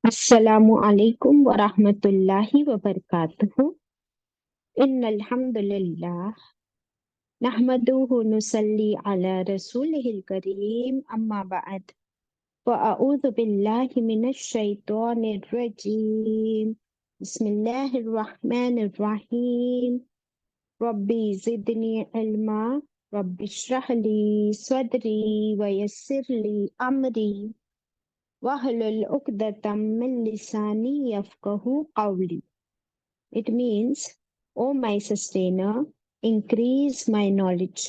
अस्सलामु अलैकुम व रहमतुल्लाहि व बरकातुहू। इन्नल हम्दुलिल्लाह नहमदुहु नुसल्ली अला रसूलिहिल करीम अम्मा बअद व अऊज़ु बिल्लाहि मिनश शैतानिर रजीम। बिस्मिल्लाहिर रहमानिर रहीम। रब्बी ज़िदनी इल्मा रब्बि इश्रह ली सदरी व यस्सिर ली अमरी वहलुल उक़दतम मिन लिसानी यफ़क़हू क़ौली। It means, O my sustainer, increase my knowledge.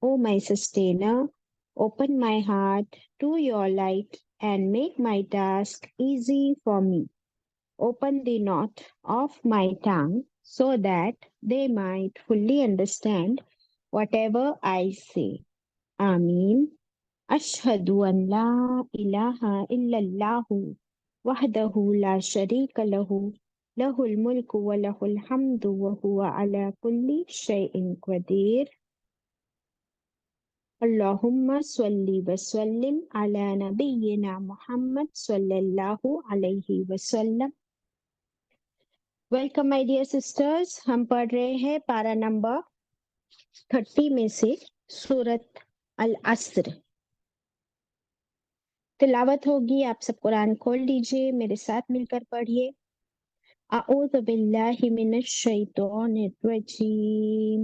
O my sustainer, open my heart to your light and make my task easy for me. Open the knot of my tongue so that they might fully understand whatever I say. Ameen. Ashhadu an la ilaha illallahu wahdahu la sharika lahu lahul mulku wa lahul hamdu wa huwa ala kulli shay'in qadir. Allahumma salli wa sallim ala nabiyyina Muhammad sallallahu alayhi wa sallam. Welcome my dear sisters. हम पढ़ रहे हैं पारा number 30 में से सूरत अल अस्र। तिलावत होगी। आप सब कुरान खोल लीजिए, मेरे साथ मिलकर पढ़िए। अऊज़ु बिल्लाहि मिनश शैतानिर रजीम।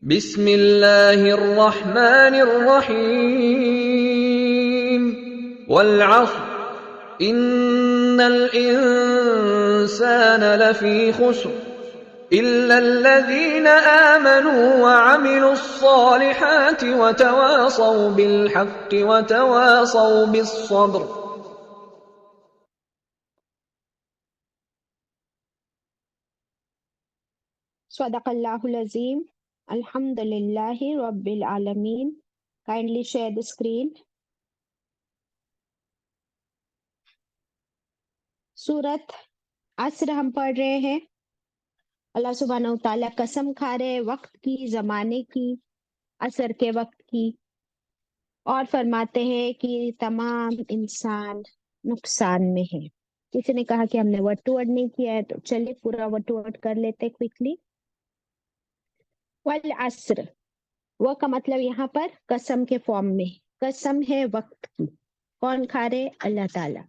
बिस्मिल्लाहिर रहमानिर रहीम। वल अस्र इन्नल इंसान लफी खुस्र इल्लल्लज़ीना आमनू व अमिलुस्सॉलिहाति व तवासौ बिल हक़्क़ि व तवासौ बिस्सब्र। सदक़ल्लाहुल अज़ीम। अल्हम्दुलिल्लाहि रब्बिल आलमीन। Kindly share the screen. सूरत अस्र हम पढ़ रहे हैं। अल्लाह सुब्हानहू तआला कसम खा रहे हैं वक्त की, जमाने की, असर के वक्त की, और फरमाते हैं कि तमाम इंसान नुकसान में है। किसी ने कहा कि हमने वर्ड टू वर्ड नहीं किया है, तो चलिए पूरा वर्ड टू वर्ड कर लेते हैं क्विकली। वल अस्र, वो का मतलब यहाँ पर कसम के फॉर्म में, कसम है वक्त की। कौन खा रहे? अल्लाह ताला।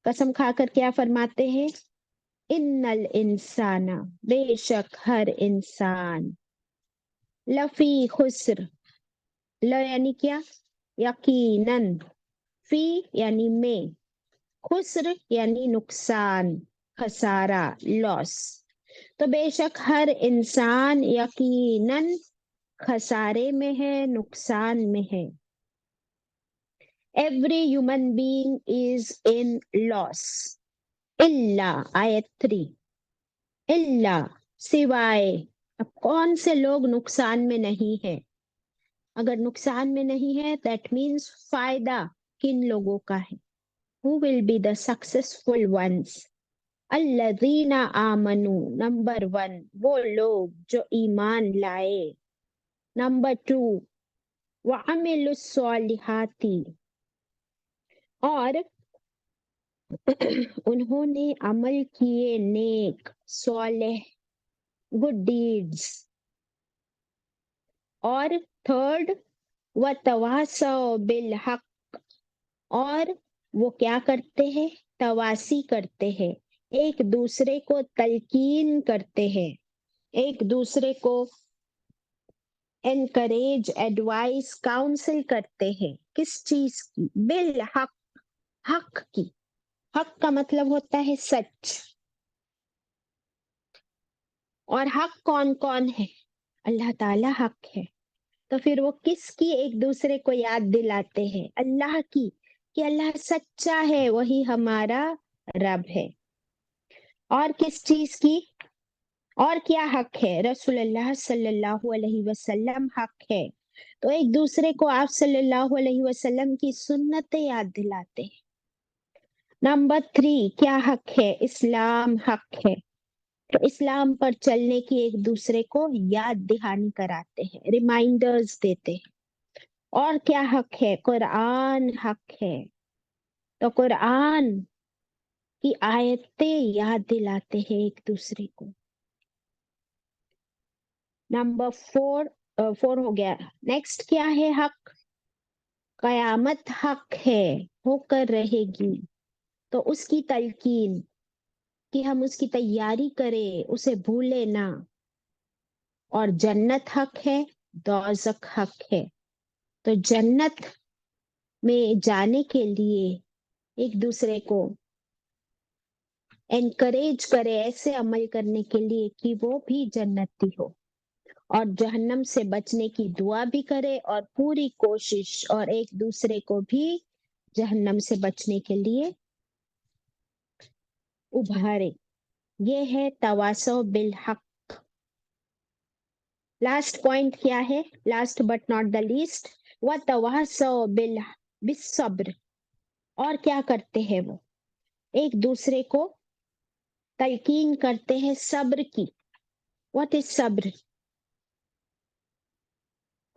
कसम खाकर क्या फरमाते हैं? इन्नल इंसाना, बेशक हर इंसान, लफी खुस्र, ल यानी क्या? यकीनन, फी यानी में, खुस्र यानी नुकसान, खसारा, लॉस। तो बेशक हर इंसान यकीनन खसारे में है, नुकसान में है। Every human being is in loss. इल्ला, आयत 3। इल्ला, सिवाय। अब कौन से लोग नुकसान में नहीं है? अगर नुकसान में नहीं है, दैट मीन्स फायदा किन लोगों का है? Who will be the successful ones? अल्लज़ीना आमनू, नंबर 1 वो लोग जो ईमान लाए। नंबर 2 वअमिलुस्सॉलिहाती, और उन्होंने अमल किए नेक, सॉलेह, गुड डीड्स। और थर्ड वतवासौ बिल हक, और वो क्या करते हैं? तवासी करते हैं, एक दूसरे को तलकीन करते हैं, एक दूसरे को एनकरेज, एडवाइस, काउंसिल करते हैं। किस चीज की? बिल हक, हक की। हक का मतलब होता है सच। और हक कौन कौन है? अल्लाह ताला हक है। तो फिर वो किसकी एक दूसरे को याद दिलाते हैं? अल्लाह की, कि अल्लाह सच्चा है, वही हमारा रब है। और किस चीज की? और क्या हक है? रसूलुल्लाह सल्लल्लाहु अलैहि वसल्लम हक है। तो एक दूसरे को आप सल्लल्लाहु अलैहि वसल्लम की सुन्नतें याद दिलाते हैं। नंबर 3 क्या हक है? इस्लाम हक है। तो इस्लाम पर चलने की एक दूसरे को याद दहानी कराते हैं, रिमाइंडर्स देते हैं। और क्या हक है? कुरान हक है। तो कुरान की आयतें याद दिलाते हैं एक दूसरे को। नंबर 4, 4 हो गया। नेक्स्ट क्या है हक? कयामत हक है, होकर रहेगी, तो उसकी तलकीन कि हम उसकी तैयारी करें, उसे भूले ना। और जन्नत हक है, दोज़ख हक है। तो जन्नत में जाने के लिए एक दूसरे को एनकरेज करे ऐसे अमल करने के लिए कि वो भी जन्नती हो, और जहन्नम से बचने की दुआ भी करे, और पूरी कोशिश और एक दूसरे को भी जहन्नम से बचने के लिए उभारे। ये है तवासौ बिल हक। लास्ट पॉइंट क्या है? Last but not the least, व तवासौ बिल बिस्सब्र। और क्या करते हैं वो? एक दूसरे को तलकीन करते हैं सब्र की। व्हाट इज सब्र?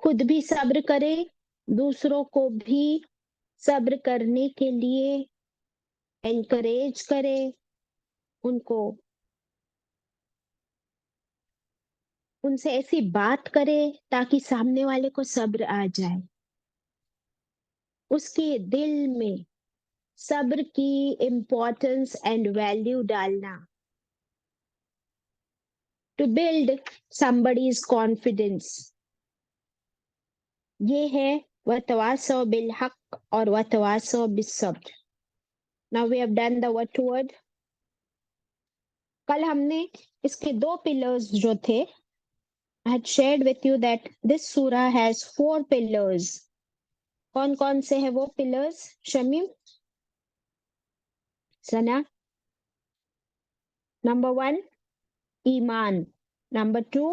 खुद भी सब्र करे, दूसरों को भी सब्र करने के लिए एनकरेज करे, उनको उनसे ऐसी बात करे ताकि सामने वाले को सब्र आ जाए, उसके दिल में सब्र की इम्पोर्टेंस एंड वैल्यू डालना, टू बिल्ड somebody's confidence। ये है वतवासौ बिल हक और वतवासौ बिस्सब्र। Now we have done the word to word. कल हमने इसके 2 पिलर्स जो थे, I had shared with you that this surah has 4 pillars. कौन कौन से हैं वो पिलर्स? शमीम, सना? नंबर 1 ईमान, नंबर 2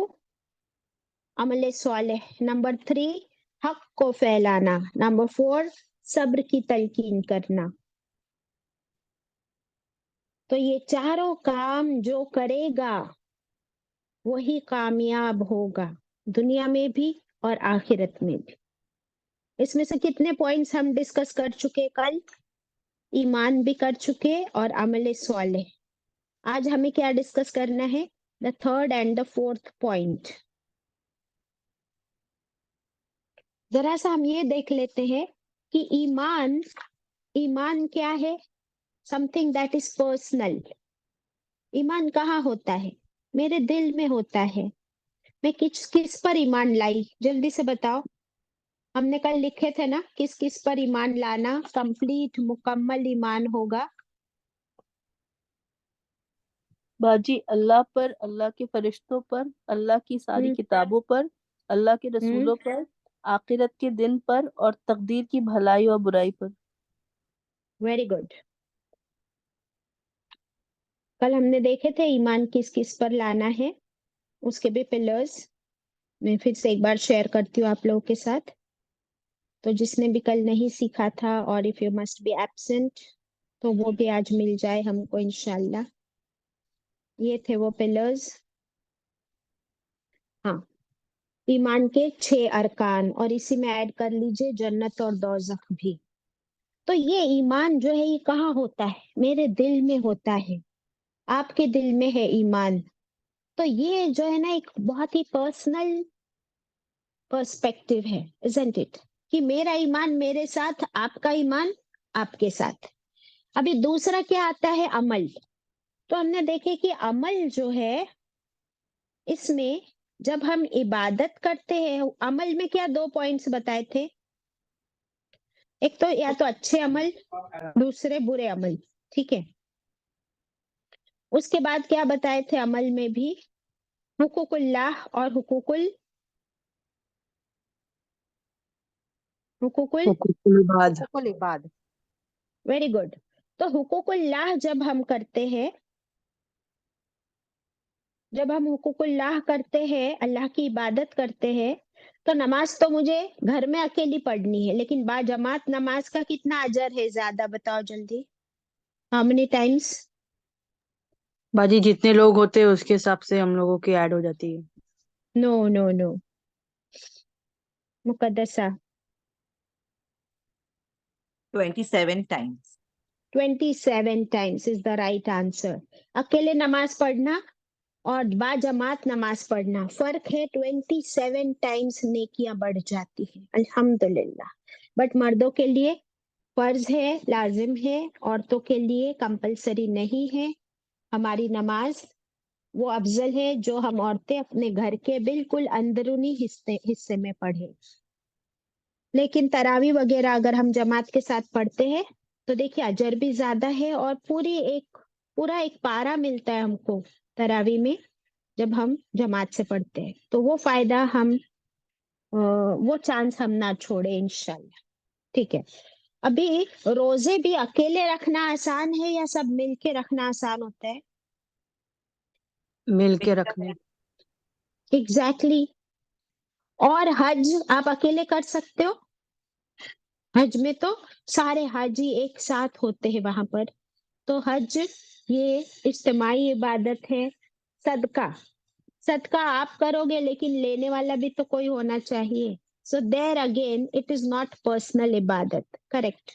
अमल सालेह, नंबर 3 हक को फैलाना, नंबर 4 सब्र की तलकीन करना। तो ये चारों काम जो करेगा वही कामयाब होगा, दुनिया में भी और आखिरत में भी। इसमें से कितने पॉइंट्स हम डिस्कस कर चुके कल? ईमान भी कर चुके और अमल सालेह। आज हमें क्या डिस्कस करना है? The third and the fourth point. जरा सा हम ये देख लेते हैं कि ईमान, ईमान क्या है? Something that is personal. ईमान कहाँ होता है? मेरे दिल में होता है। मैं किस किस पर ईमान लाई? जल्दी से बताओ। हमने कल लिखे थे ना किस किस पर ईमान लाना कंप्लीट मुकम्मल ईमान होगा? बाजी अल्लाह पर, अल्लाह के फरिश्तों पर, अल्लाह की सारी किताबों पर, अल्लाह के रसूलों पर, आखिरत के दिन पर और तकदीर की भलाई और बुराई पर। Very good. कल हमने देखे थे ईमान किस किस पर लाना है, उसके भी पिलर्स मैं फिर से एक बार शेयर करती हूँ आप लोगों के साथ। तो जिसने भी कल नहीं सीखा था, और if you must be absent, तो वो भी आज मिल जाए हमको इंशाल्लाह। ये थे वो पिलर्स। हाँ, ईमान के 6 अरकान, और इसी में ऐड कर लीजिए जन्नत और दोज़ख भी। तो ये ईमान जो है ये कहाँ होता है? मेरे दिल में होता है, आपके दिल में है ईमान। तो ये जो है ना एक बहुत ही पर्सनल पर्सपेक्टिव है, इजंट इट? कि मेरा ईमान मेरे साथ, आपका ईमान आपके साथ। अभी दूसरा क्या आता है? अमल। तो हमने देखे कि अमल जो है, इसमें जब हम इबादत करते हैं, अमल में क्या 2 पॉइंट्स बताए थे? एक तो या तो अच्छे अमल, दूसरे बुरे अमल, ठीक है। उसके बाद क्या बताए थे अमल में भी? हुकूकुल्लाह और हुकूकुल हुकूकुल हुकूकुल इबाद। हुकूकुल इबाद। Very good. तो हुकूकुल्लाह जब हम करते हैं, जब हम हुकूकुल्लाह करते हैं, अल्लाह की इबादत करते हैं, तो नमाज तो मुझे घर में अकेली पढ़नी है, लेकिन बाजमात नमाज का कितना अजर है? ज्यादा बताओ जल्दी। How many times? बाजी जितने लोग होते हैं उसके हिसाब से हम लोगों की ऐड हो जाती है। नो नो नो मुकद्दसा, 27 times. 27 times is the right answer. अकेले नमाज पढ़ना और बाजमात नमाज पढ़ना फर्क है, 27 टाइम्स नेकियां बढ़ जाती है अल्हम्दुलिल्लाह। बट मर्दों के लिए फर्ज है, लाजिम है, औरतों के लिए कंपलसरी नहीं है। हमारी नमाज वो अफजल है जो हम औरतें अपने घर के बिल्कुल अंदरूनी हिस्से में पढ़े। लेकिन तरावी वगैरह अगर हम जमात के साथ पढ़ते हैं तो देखिए अजर भी ज्यादा है और पूरा एक पारा मिलता है हमको तरावी में जब हम जमात से पढ़ते हैं। तो वो फायदा वो चांस हम ना छोड़े इंशाल्लाह। ठीक है, अभी रोजे भी अकेले रखना आसान है या सब मिलके रखना आसान होता है? मिल के रखने। एग्जैक्टली। और हज आप अकेले कर सकते हो? हज में तो सारे हाजी एक साथ होते हैं वहां पर। तो हज ये इज्तिमाई इबादत है। सदका आप करोगे लेकिन लेने वाला भी तो कोई होना चाहिए। So there again it is not personal इबादत, करेक्ट।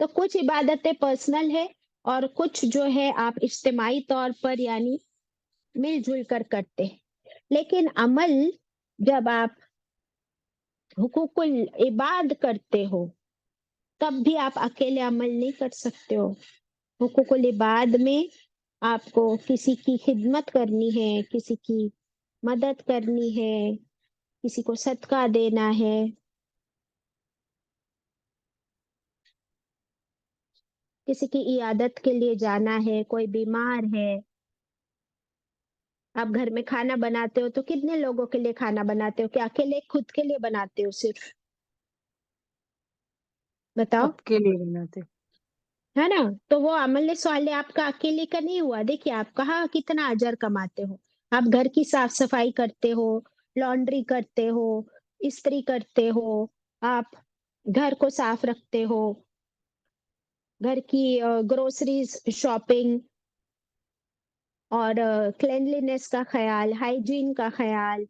तो कुछ इबादतें पर्सनल है और कुछ जो है आप इज्तिमाई तौर पर यानी मिलजुल कर करते हैं। लेकिन अमल जब आप हुकूकुल इबाद करते हो तब भी आप अकेले अमल नहीं कर सकते हो। हुकूकुल इबाद में आपको किसी की खिदमत करनी है, किसी की मदद करनी है, किसी को सदका देना है, किसी की इयादत के लिए जाना है, कोई बीमार है। आप घर में खाना बनाते हो तो कितने लोगों के लिए खाना बनाते हो? क्या अकेले खुद के लिए बनाते हो सिर्फ? बताओ, सबके लिए बनाते। है ना? तो वो अमल साले आपका अकेले का नहीं हुआ। देखिए आप कहाँ कितना अजर कमाते हो। आप घर की साफ सफाई करते हो, लॉन्ड्री करते हो, इस्त्री करते हो, आप घर को साफ रखते हो, घर की ग्रोसरीज शॉपिंग और क्लेanलीनेस का ख्याल, हाइजीन का ख्याल,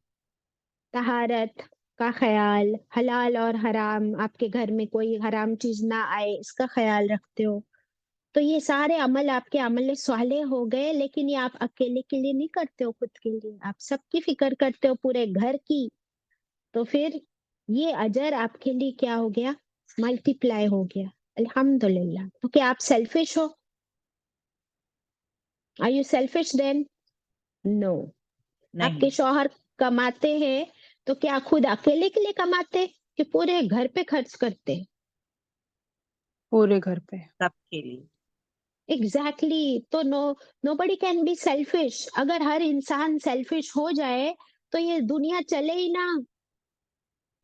तहारत का ख्याल, हलाल और हराम, आपके घर में कोई हराम चीज ना आए इसका ख्याल रखते हो। तो ये सारे अमल आपके अमल स्वाले हो गए, लेकिन ये आप अकेले के लिए नहीं करते हो, खुद के लिए आप सबकी फिक्र करते हो, पूरे घर की। तो फिर ये अजर आपके लिए क्या हो गया? मल्टीप्लाई हो गया अल्हम्दुलिल्लाह। तो क्या आप सेल्फिश हो? Are you selfish then? No. आपके नहीं, शौहर कमाते हैं तो क्या खुद अकेले के लिए कमाते कि पूरे घर पे खर्च करते? पूरे घर पे। सबके लिए। एग्जैक्टली। तो नोबडी कैन बी सेल्फिश। अगर हर इंसान सेल्फिश हो जाए तो ये दुनिया चले ही ना।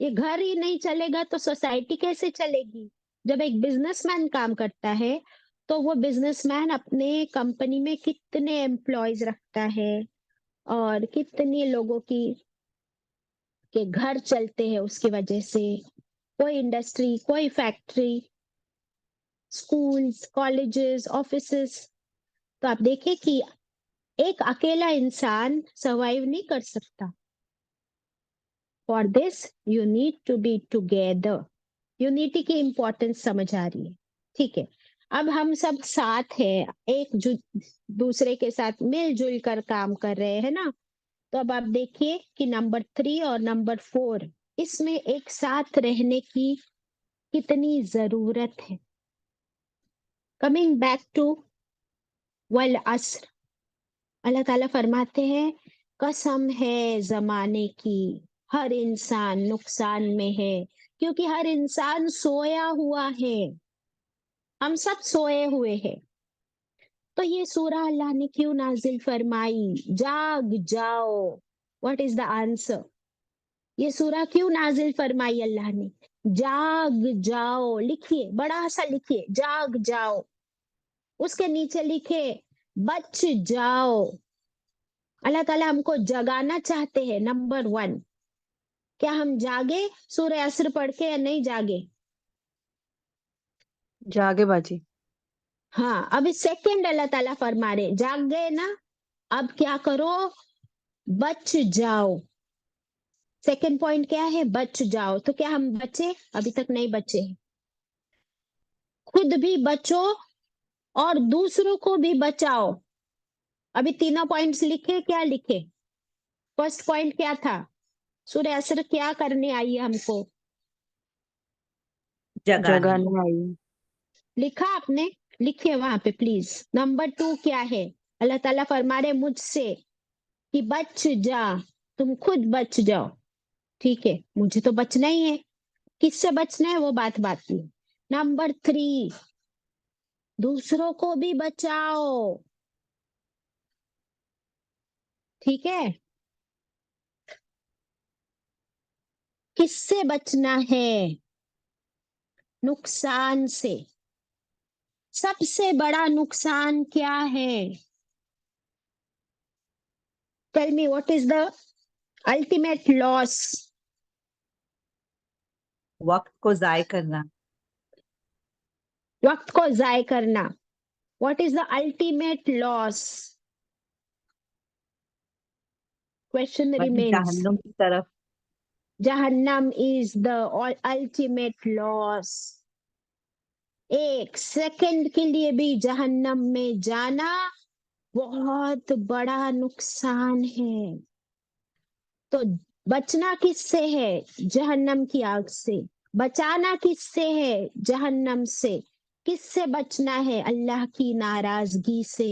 ये घर ही नहीं चलेगा तो सोसाइटी कैसे चलेगी? जब एक बिजनेसमैन काम करता है तो वो बिजनेसमैन अपने कंपनी में कितने एम्प्लॉयज रखता है और कितने लोगों की के घर चलते हैं उसकी वजह से। कोई इंडस्ट्री, कोई फैक्ट्री, स्कूल्स, कॉलेजेस, ऑफिसेस। तो आप देखिए कि एक अकेला इंसान सर्वाइव नहीं कर सकता। For this you need to be together. Unity की इंपॉर्टेंस समझ आ रही है? ठीक है, अब हम सब साथ हैं, दूसरे के साथ मिलजुल कर काम कर रहे हैं ना। तो अब आप देखिए कि नंबर 3 और नंबर 4 इसमें एक साथ रहने की कितनी जरूरत है। कमिंग बैक टू वल अस्र, अल्लाह ताला फरमाते हैं कसम है जमाने की, हर इंसान नुकसान में है क्योंकि हर इंसान सोया हुआ है। हम सब सोए हुए हैं। तो ये सूरह अल्लाह ने क्यों नाजिल फरमाई? जाग जाओ। What is the answer? ये सूरह क्यों नाजिल फरमाई अल्लाह ने? जाग जाओ। लिखिए, बड़ा सा लिखिए, जाग जाओ। उसके नीचे लिखे बच जाओ। अल्लाह ताला हमको जगाना चाहते हैं। नंबर 1, क्या हम जागे सूरह असर पढ़ के या नहीं जागे? जागे बाजी। हाँ, अभी सेकंड अल्लाह ताला फरमा रहे जाग गए ना, अब क्या करो? बच जाओ। सेकंड पॉइंट क्या है? बच जाओ। तो क्या हम बचे? अभी तक नहीं बचे। खुद भी बचो और दूसरों को भी बचाओ। अभी तीनों पॉइंट्स लिखे, क्या लिखे? फर्स्ट पॉइंट क्या था? सूर्य असर क्या करने आई है हमको? जगाने जगाने आई। लिखा आपने? लिखिए वहां पे प्लीज। नंबर 2 क्या है? अल्लाह ताला फरमा रहे मुझसे कि बच जा, तुम खुद बच जाओ। ठीक है, मुझे तो बचना ही है। किससे बचना है वो बात बात में। नंबर 3, दूसरों को भी बचाओ। ठीक है, किससे बचना है? नुकसान से। सबसे बड़ा नुकसान क्या है? Tell me what is the ultimate loss? वक्त को जाय करना। वक्त को जाय करना। What is the ultimate loss? Question वही रिमेन्स। जहन्नुम की तरफ। जहन्नम इज द अल्टीमेट लॉस। एक सेकंड के लिए भी जहन्नम में जाना बहुत बड़ा नुकसान है। तो बचना किससे है? जहन्नम की आग से। बचाना किससे है? जहन्नम से। किससे बचना है? अल्लाह की नाराजगी से,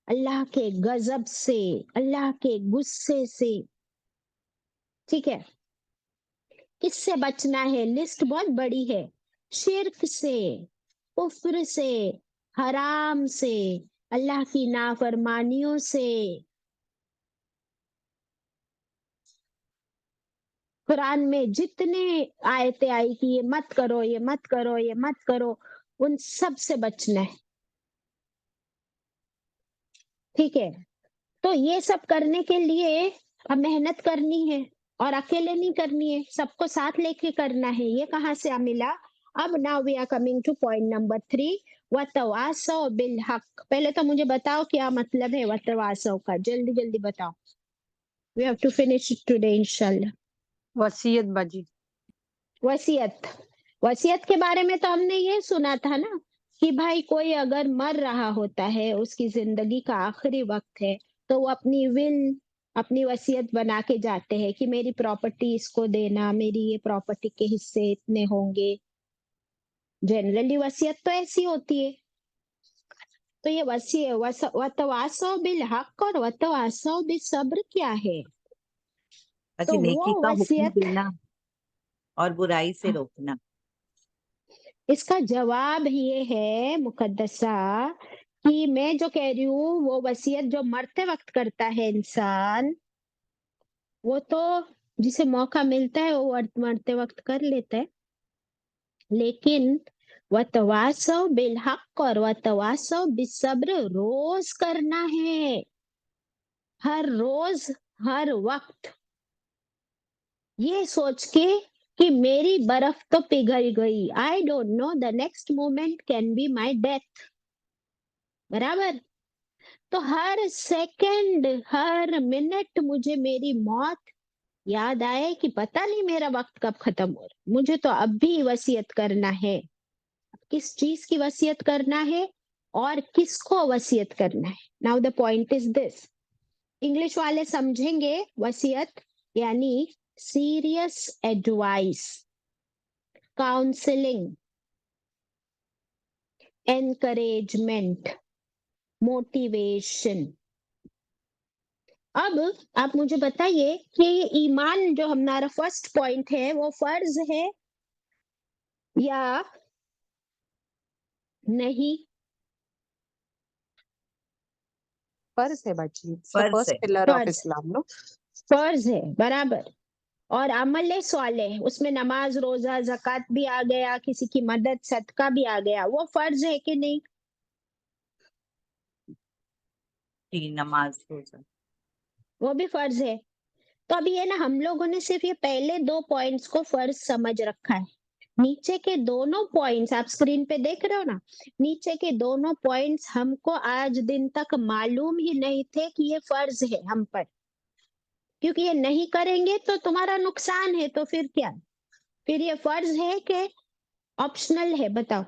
अल्लाह के गजब से, अल्लाह के गुस्से से। ठीक है, किससे बचना है? लिस्ट बहुत बड़ी है। शिर्क से, कुफ्र से, हराम से, अल्लाह की नाफरमानियों से। कुरान में जितने आयतें आई कि ये मत करो, ये मत करो, ये मत करो, उन सब से बचना है। ठीक है, तो ये सब करने के लिए अब मेहनत करनी है, और अकेले नहीं करनी है, सबको साथ लेके करना है। ये कहाँ से मिला? अब now we are coming to point number 3, वतवासौ बिल हक। पहले तो मुझे बताओ क्या मतलब है वतवासौ का, जल्दी जल्दी बताओ। We have to finish it today इंशाल्लाह। वसीयत बाजी। वसीयत। वसीयत के बारे में तो हमने ये सुना था ना कि भाई कोई अगर मर रहा होता है, उसकी जिंदगी का आखिरी वक्त है, तो वो अपनी विल, अपनी वसीयत बना के जाते हैं कि मेरी प्रॉपर्टी इसको देना, मेरी ये प्रॉपर्टी के हिस्से इतने होंगे। जनरली वसीयत तो ऐसी होती है। तो ये वतवासौ बिल हक और वतवासौ बिल सब्र क्या है? बाजी तो नेकी वो का हुक्म वसीयत, देना और बुराई से रोकना। इसका जवाब ये है मुकद्दसा कि मैं जो कह रही हूँ वो वसीयत जो मरते वक्त करता है इंसान, वो तो जिसे मौका मिलता है वो मरते वक्त कर लेता है। लेकिन वतवासौ बिल हक और वतवासौ बिसब्र रोज करना है। हर रोज, हर वक्त, ये सोच के कि मेरी बर्फ तो पिघल गई, I don't know the next moment can be my death. बराबर? तो हर सेकंड, हर मिनट मुझे मेरी मौत याद आए कि पता नहीं मेरा वक्त कब खत्म हो रहा। मुझे तो अब भी वसीयत करना है। किस चीज की वसीयत करना है और किसको वसीयत करना है? Now the point is this. English वाले समझेंगे वसीयत यानी serious advice, counselling, encouragement, motivation. अब आप मुझे बताइए कि ये ईमान जो हमारा फर्स्ट पॉइंट है वो फर्ज है या नहीं? फर्ज है बाजी, इट्स द फर्ज फर्स्ट है। पिलर ऑफ फर्ज, इस्लाम नो। फर्ज है, बराबर। और अमल स्वालेह, उसमें नमाज, रोजा, जक़ात भी आ गया, किसी की मदद, सदका भी आ गया, वो फर्ज है कि नहीं? जी, नमाज रोजा। वो भी फर्ज है। तो अभी ये ना हम लोगों ने सिर्फ ये पहले 2 पॉइंट्स को फर्ज समझ रखा है। नीचे के दोनों पॉइंट्स आप स्क्रीन पे देख रहे हो ना, नीचे के दोनों पॉइंट्स हमको आज दिन तक मालूम ही नहीं थे कि ये फर्ज है हम पर। क्योंकि ये नहीं करेंगे तो तुम्हारा नुकसान है, तो फिर क्या? फिर ये फर्ज है कि ऑप्शनल है? बताओ।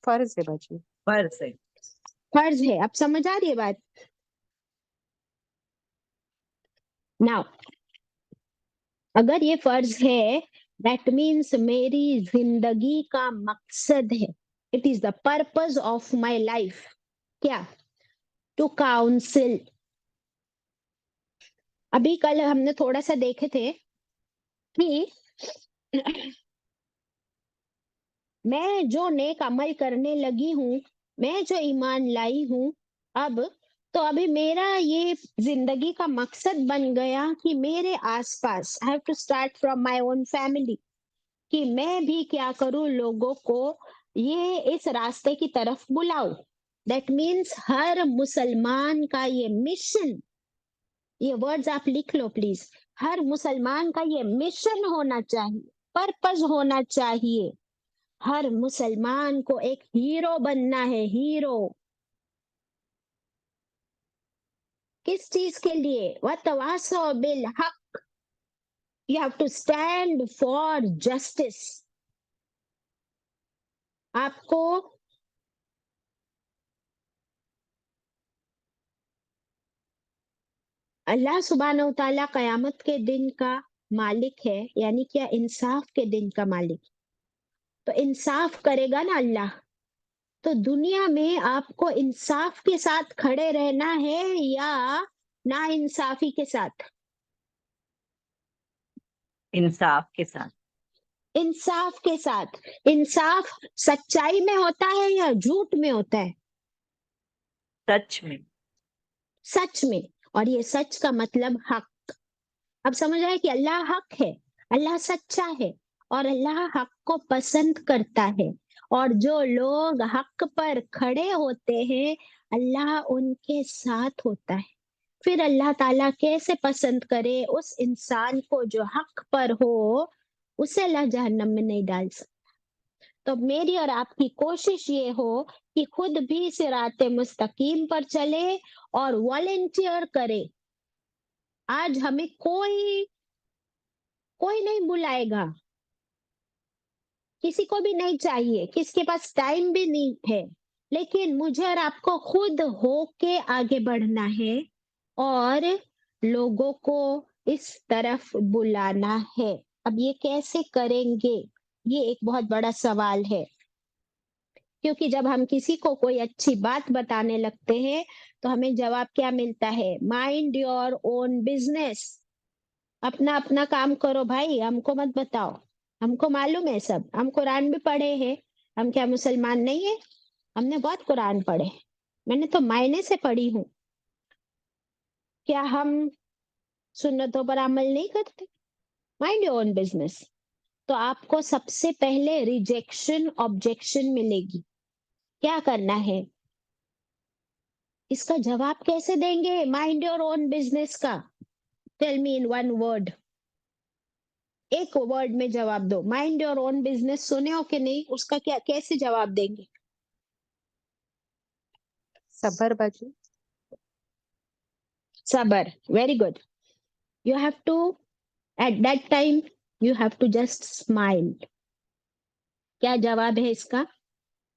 फर्ज है बाजी। फर्ज है। फर्ज है। अब समझ आ रही है बात? नाउ अगर ये फर्ज है, दैट मीन्स मेरी जिंदगी का मकसद है, it is the purpose of my life. क्या? To counsel. अभी कल हमने थोड़ा सा देखे थे कि मैं जो नेक अमल करने लगी हूँ, मैं जो ईमान लाई हूँ, अब तो अभी मेरा ये जिंदगी का मकसद बन गया कि मेरे आसपास, I have to start from my own family, कि मैं भी क्या करूं, लोगों को ये इस रास्ते की तरफ बुलाऊं। दैट मीन्स हर मुसलमान का ये मिशन, ये वर्ड्स आप लिख लो प्लीज, हर मुसलमान का ये मिशन होना चाहिए, पर्पस होना चाहिए। हर मुसलमान को एक हीरो बनना है, हीरो। किस चीज के लिए? वतवासो बिल हक, you have to stand for justice. आपको अल्लाह सुब्हानहू व तआला कयामत के दिन का मालिक है, यानी क्या? इंसाफ के दिन का मालिक। तो इंसाफ करेगा ना अल्लाह। तो दुनिया में आपको इंसाफ के साथ खड़े रहना है या ना इंसाफी के साथ? इंसाफ के साथ। इंसाफ के साथ। इंसाफ सच्चाई में होता है या झूठ में होता है? सच में। सच में। और ये सच का मतलब हक। अब समझ आया कि अल्लाह हक है, अल्लाह सच्चा है, और अल्लाह हक को पसंद करता है। और जो लोग हक पर खड़े होते हैं, अल्लाह उनके साथ होता है। फिर अल्लाह ताला कैसे पसंद करे उस इंसान को जो हक पर हो? उसे अल्लाह जहन्नम में नहीं डाल सकता। तो मेरी और आपकी कोशिश ये हो कि खुद भी सिराते मुस्तकीम पर चले और वॉलेंटियर करे। आज हमें कोई कोई नहीं बुलाएगा, किसी को भी नहीं चाहिए, किसी के पास टाइम भी नहीं है, लेकिन मुझे और आपको खुद होके आगे बढ़ना है और लोगों को इस तरफ बुलाना है। अब ये कैसे करेंगे? ये एक बहुत बड़ा सवाल है, क्योंकि जब हम किसी को कोई अच्छी बात बताने लगते हैं तो हमें जवाब क्या मिलता है? Mind your own business. अपना अपना काम करो भाई, हमको मत बताओ, हमको मालूम है सब, हम कुरान भी पढ़े हैं। हम क्या मुसलमान नहीं है? हमने बहुत कुरान पढ़े हैं। मैंने तो मायने से पढ़ी हूँ। क्या हम सुन्नतों पर अमल नहीं करते? Mind your own business. तो आपको सबसे पहले रिजेक्शन, ऑब्जेक्शन मिलेगी। क्या करना है? इसका जवाब कैसे देंगे माइंड योर ओन बिजनेस का? Tell me in one word. एक वर्ड में जवाब दो। माइंड योर ओन बिजनेस सुने हो कि नहीं? उसका क्या, कैसे जवाब देंगे? सबर बाजी। सबर। Very good. You have to, at that time you have to just smile. क्या जवाब है इसका?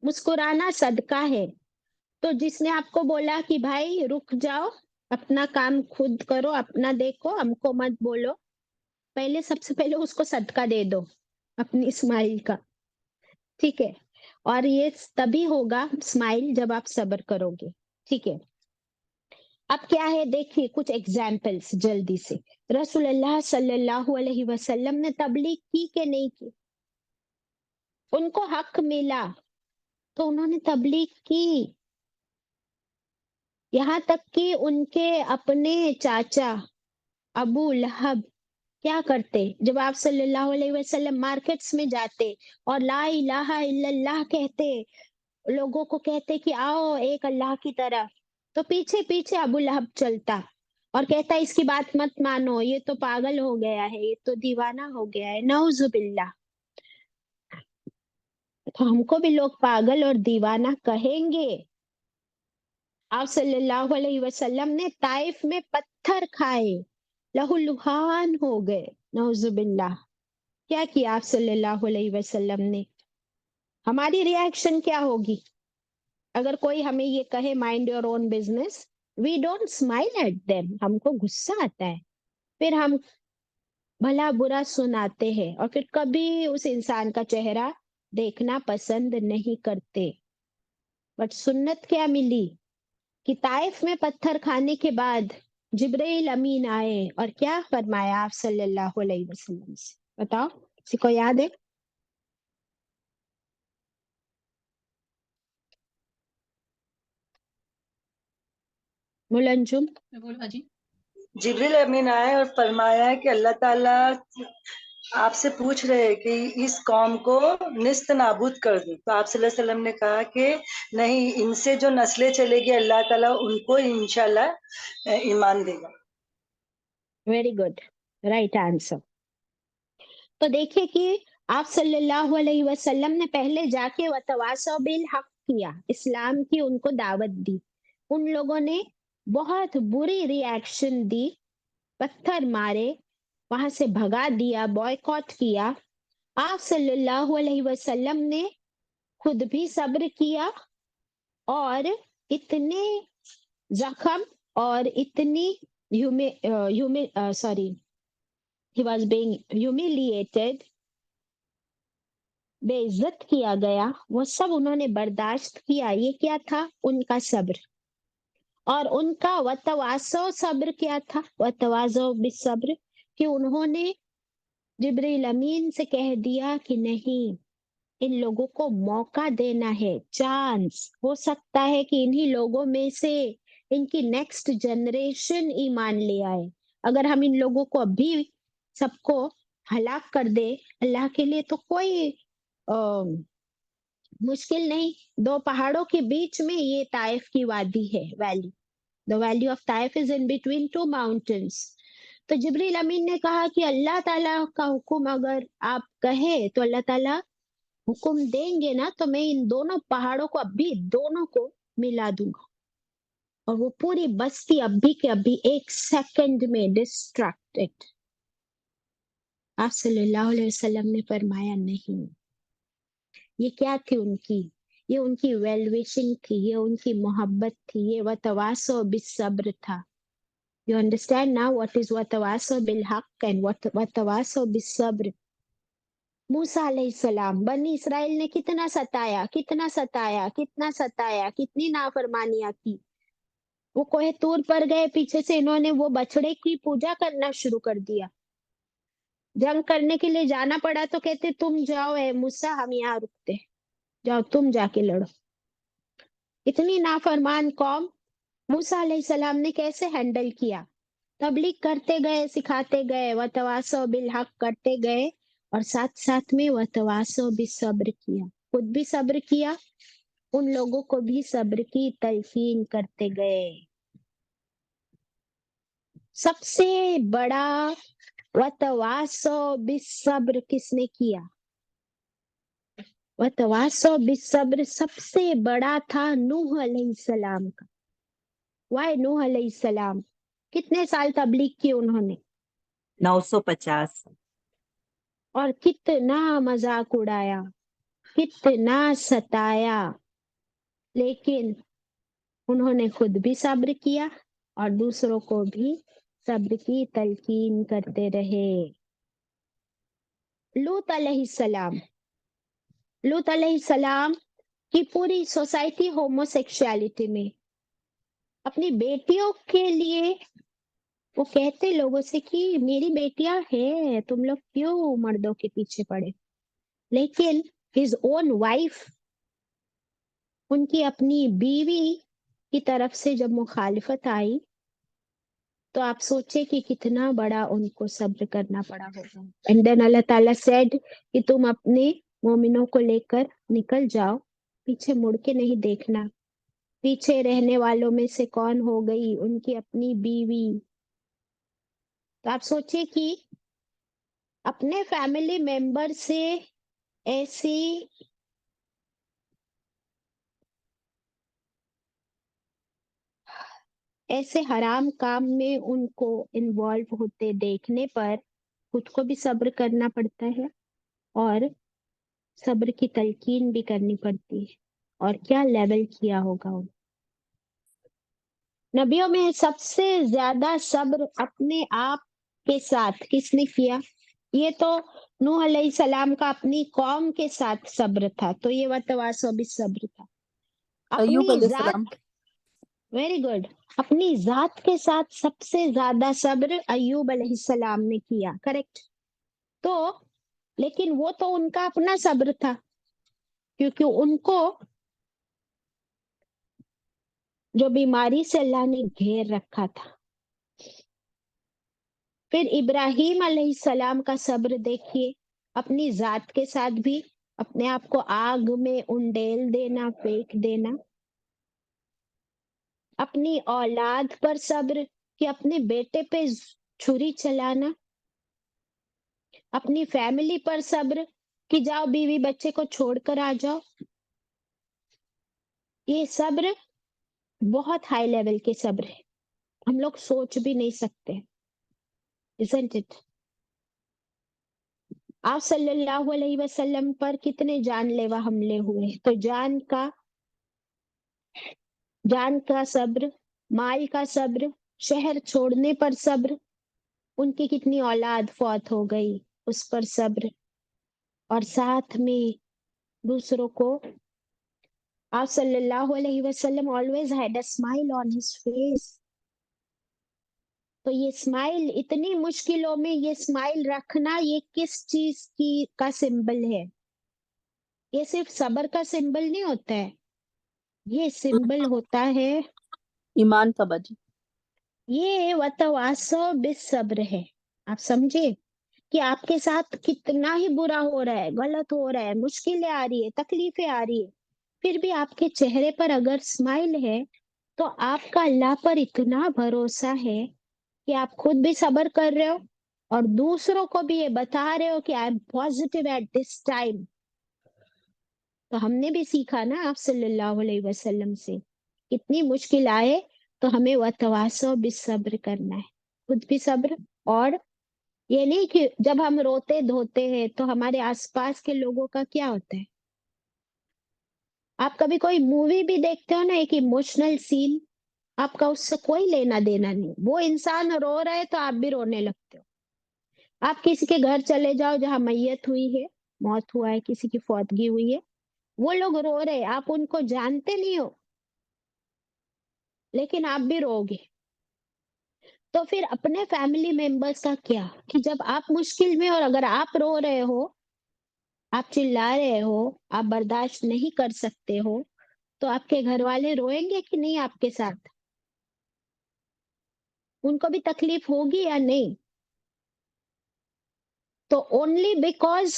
मुस्कुराना सदका है। तो जिसने आपको बोला कि भाई रुक जाओ, अपना काम खुद करो, अपना देखो, हमको मत बोलो, पहले सबसे पहले उसको सदका दे दो अपनी स्माइल का। ठीक है? और ये तभी होगा स्माइल जब आप सब्र करोगे। ठीक है? अब क्या है देखिए कुछ एग्जाम्पल्स जल्दी से। रसूलुल्लाह सल्लल्लाहु अलैहि वसल्लम ने तबलीग की कि नहीं की? उनको हक मिला तो उन्होंने तबलीग की। यहाँ तक कि उनके अपने चाचा अबू लहब क्या करते, जब आप सल्लल्लाहु अलैहि वसल्लम मार्केट्स में जाते और ला इलाहा इल्लल्लाह कहते, लोगों को कहते कि आओ एक अल्लाह की तरफ, तो पीछे पीछे अबू लहब चलता और कहता इसकी बात मत मानो, ये तो पागल हो गया है, ये तो दीवाना हो गया है, नऊजुबिल्लाह। तो हमको भी लोग पागल और दीवाना कहेंगे। आप सल्लल्लाहु अलैहि वसल्लम ने ताइफ में पत्थर खाए, लहूलुहान हो गए, नऊजुबिल्लाह। क्या किया आप सल्लल्लाहु अलैहि वसल्लम ने? हमारी रिएक्शन क्या होगी? अगर कोई हमें ये कहे mind your own business, we don't smile at them, हमको गुस्सा आता है, फिर हम भला बुरा सुनाते हैं और फिर कभी उस इंसान का चेहरा देखना पसंद नहीं करते। बट सुन्नत क्या मिली कि ताइफ में पत्थर खाने के बाद जिब्राइल अमीन आए और क्या फरमाया आप सल्लल्लाहु अलैहि वसल्लम से? बताओ, किसी को याद है? मुलंजुम। जिब्रील अमीन आए और फरमाया है कि अल्लाह ताला आपसे पूछ रहे हैं कि इस कौम को निस्त नाबूद कर दो। तो आप सल्लल्लाहु अलैहि वसल्लम ने कहा कि नहीं, इनसे जो नस्लें चलेगी अल्लाह ताला उनको इंशाल्लाह ईमान देगा। Very good, right answer. तो देखिए कि आप सल्लल्लाहु अलैहि वसल्लम ने पहले जाके वतवासौ बिल हक किया, इस्लाम की उनको दावत दी। उन लोगों ने बहुत बुरी रिएक्शन दी, पत्थर मारे, वहां से भगा दिया, बॉयकॉट किया। आप सल्लल्लाहु अलैहि वसल्लम ने खुद भी सब्र किया और इतने जख्म और इतनी sorry, he was being humiliated, बेइज्जत किया गया, वो सब उन्होंने बर्दाश्त किया। ये क्या था? उनका सब्र। और उनका वतवासो सब्र क्या था? वतवाजो बिसब्र, कि उन्होंने जिब्रील अमीन से कह दिया कि नहीं, इन लोगों को मौका देना है, चांस। हो सकता है कि इन्हीं लोगों में से इनकी नेक्स्ट जनरेशन ईमान ले आए। अगर हम इन लोगों को अभी सबको हलाक कर दे, अल्लाह के लिए तो कोई मुश्किल नहीं। दो पहाड़ों के बीच में ये ताइफ की वादी है, valley. The valley of Taif is in between two mountains. तो जिब्रील अमीन ने कहा कि अल्लाह ताला का हुक्म अगर आप कहे तो अल्लाह ताला हुक्म देंगे ना, तो मैं इन दोनों पहाड़ों को अभी दोनों को मिला दूंगा और वो पूरी बस्ती अभी के अभी एक सेकंड में डिस्ट्रैक्टेड। आप सल्लल्लाहु अलैहि वसल्लम ने फरमाया नहीं। ये क्या थी उनकी? ये उनकी वेल विशिंग थी, ये उनकी मोहब्बत थी, ये वतवासो बिसब्र था। You understand now what is वतवासो बिल हक एंड वतवासो बिसब्र। मूसा अलैहिस्सलाम बनी इसराइल ने कितना सताया, कितना सताया, कितना सताया, कितनी नाफरमानियां की। वो कोहे तूर पर गए, पीछे से इन्होंने वो बछड़े की पूजा करना शुरू कर दिया। जंग करने के लिए जाना पड़ा तो कहते तुम जाओ ए मूसा, हम यहाँ रुकते, जाओ तुम जाके लड़ो। इतनी नाफरमान कौम मूसा अलैहिस्सलाम ने कैसे हैंडल किया? तबलीग करते गए, सिखाते गए, वतवासो बिल हक करते गए और साथ साथ में वतवासो भी सब्र किया। खुद भी सब्र किया, उन लोगों को भी सब्र की तलकीन करते गए। सबसे बड़ा वतवासो बिसब्र किसने किया? वतवासो बिसब्र सबसे बड़ा था नूह अलैहिस्सलाम का। वाई नूह अलैहिस्सलाम? कितने साल तबलीग की उन्होंने 950। और कितना मजाक उड़ाया, कितना सताया, लेकिन उन्होंने खुद भी सब्र किया और दूसरों को भी सब्र की तलकीन करते रहे। लूत अलैहिस्सलाम, लूत अलैहिस्सलाम की पूरी सोसाइटी होमोसेक्सुअलिटी में, अपनी बेटियों के लिए वो कहते लोगों से कि मेरी बेटियां हैं, तुम लोग क्यों मर्दों के पीछे पड़े। लेकिन हिज ओन वाइफ, उनकी अपनी बीवी की तरफ से जब मुखालिफत आई तो आप सोचे कि कितना बड़ा उनको सब्र करना पड़ा होगा। एंड देन अल्लाह ताला सेड कि तुम अपने मोमिनों को लेकर निकल जाओ, पीछे मुड़ के नहीं देखना। पीछे रहने वालों में से कौन हो गई? उनकी अपनी बीवी। तो आप सोचिए कि अपने फैमिली मेंबर से ऐसी ऐसे हराम काम में उनको इन्वॉल्व होते देखने पर खुद को भी सब्र करना पड़ता है और सब्र की तलकीन भी करनी पड़ती है, और क्या लेवल किया होगा उन्होंने। नबियों में सबसे ज्यादा सब्र अपने आप के साथ किसने किया? ये तो नूह अलैहिस्सलाम का अपनी कौम के साथ सब्र था, तो ये वतवासो बिस्सब्र था। अय्यूब अपनी अलैहिस्सलाम। जात, वेरी गुड, अपनी जात के साथ सबसे ज्यादा सब्र अय्यूब अलैहिस्सलाम ने किया, करेक्ट। तो लेकिन वो तो उनका अपना सब्र था, क्योंकि उनको जो बीमारी से अल्लाह ने घेर रखा था। फिर इब्राहीम अलैहिस्सलाम का सब्र देखिए, अपनी जात के साथ भी अपने आप को आग में उंडेल देना, फेंक देना। अपनी औलाद पर सब्र कि अपने बेटे पे छुरी चलाना। अपनी फैमिली पर सब्र कि जाओ बीवी बच्चे को छोड़कर आ जाओ। ये सब्र बहुत हाई लेवल के सब्र है, हम लोग सोच भी नहीं सकते, isn't it? आप सल्लल्लाहु अलैहि वसल्लम पर कितने जानलेवा हमले हुए, तो जान का सब्र, माल का सब्र, शहर छोड़ने पर सब्र, उनकी कितनी औलाद फौत हो गई उस पर सब्र, और साथ में दूसरों को। आप सल्लल्लाहु अलैहि वसल्लम always had a smile on his face. तो ये स्माइल, इतनी मुश्किलों में ये स्माइल रखना, ये किस चीज की का सिंबल है? ये सिर्फ सब्र का सिंबल नहीं होता है, ये सिंबल होता है, ईमान का बाजी। ये वतवासो बिस्सब्र है। आप समझे कि आपके साथ कितना ही बुरा हो रहा है, गलत हो रहा है, मुश्किलें आ रही है, तकलीफें आ रही है, फिर भी आपके चेहरे पर अगर स्माइल है, तो आपका अल्लाह पर इतना भरोसा है कि आप खुद भी सब्र कर रहे हो और दूसरों को भी ये बता रहे हो कि I am positive at this time. तो हमने भी सीखा ना आप सल्लल्लाहु अलैहि वसल्लम से, कितनी मुश्किल आए तो हमें वतवासो बिस्सब्र करना है, खुद भी सब्र। और ये नहीं कि जब हम रोते धोते हैं तो हमारे आसपास के लोगों का क्या होता है। आप कभी कोई मूवी भी देखते हो ना, एक इमोशनल सीन, आपका उससे कोई लेना देना नहीं, वो इंसान रो रहा है तो आप भी रोने लगते हो। आप किसी के घर चले जाओ जहां मैयत हुई है, मौत हुआ है, किसी की फौतगी हुई है, वो लोग रो रहे हैं, आप उनको जानते नहीं हो, लेकिन आप भी रोगे। तो फिर अपने फैमिली मेंबर्स का क्या, कि जब आप मुश्किल में और अगर आप रो रहे हो, आप चिल्ला रहे हो, आप बर्दाश्त नहीं कर सकते हो, तो आपके घर वाले रोएंगे कि नहीं आपके साथ? उनको भी तकलीफ होगी या नहीं? तो ओनली बिकॉज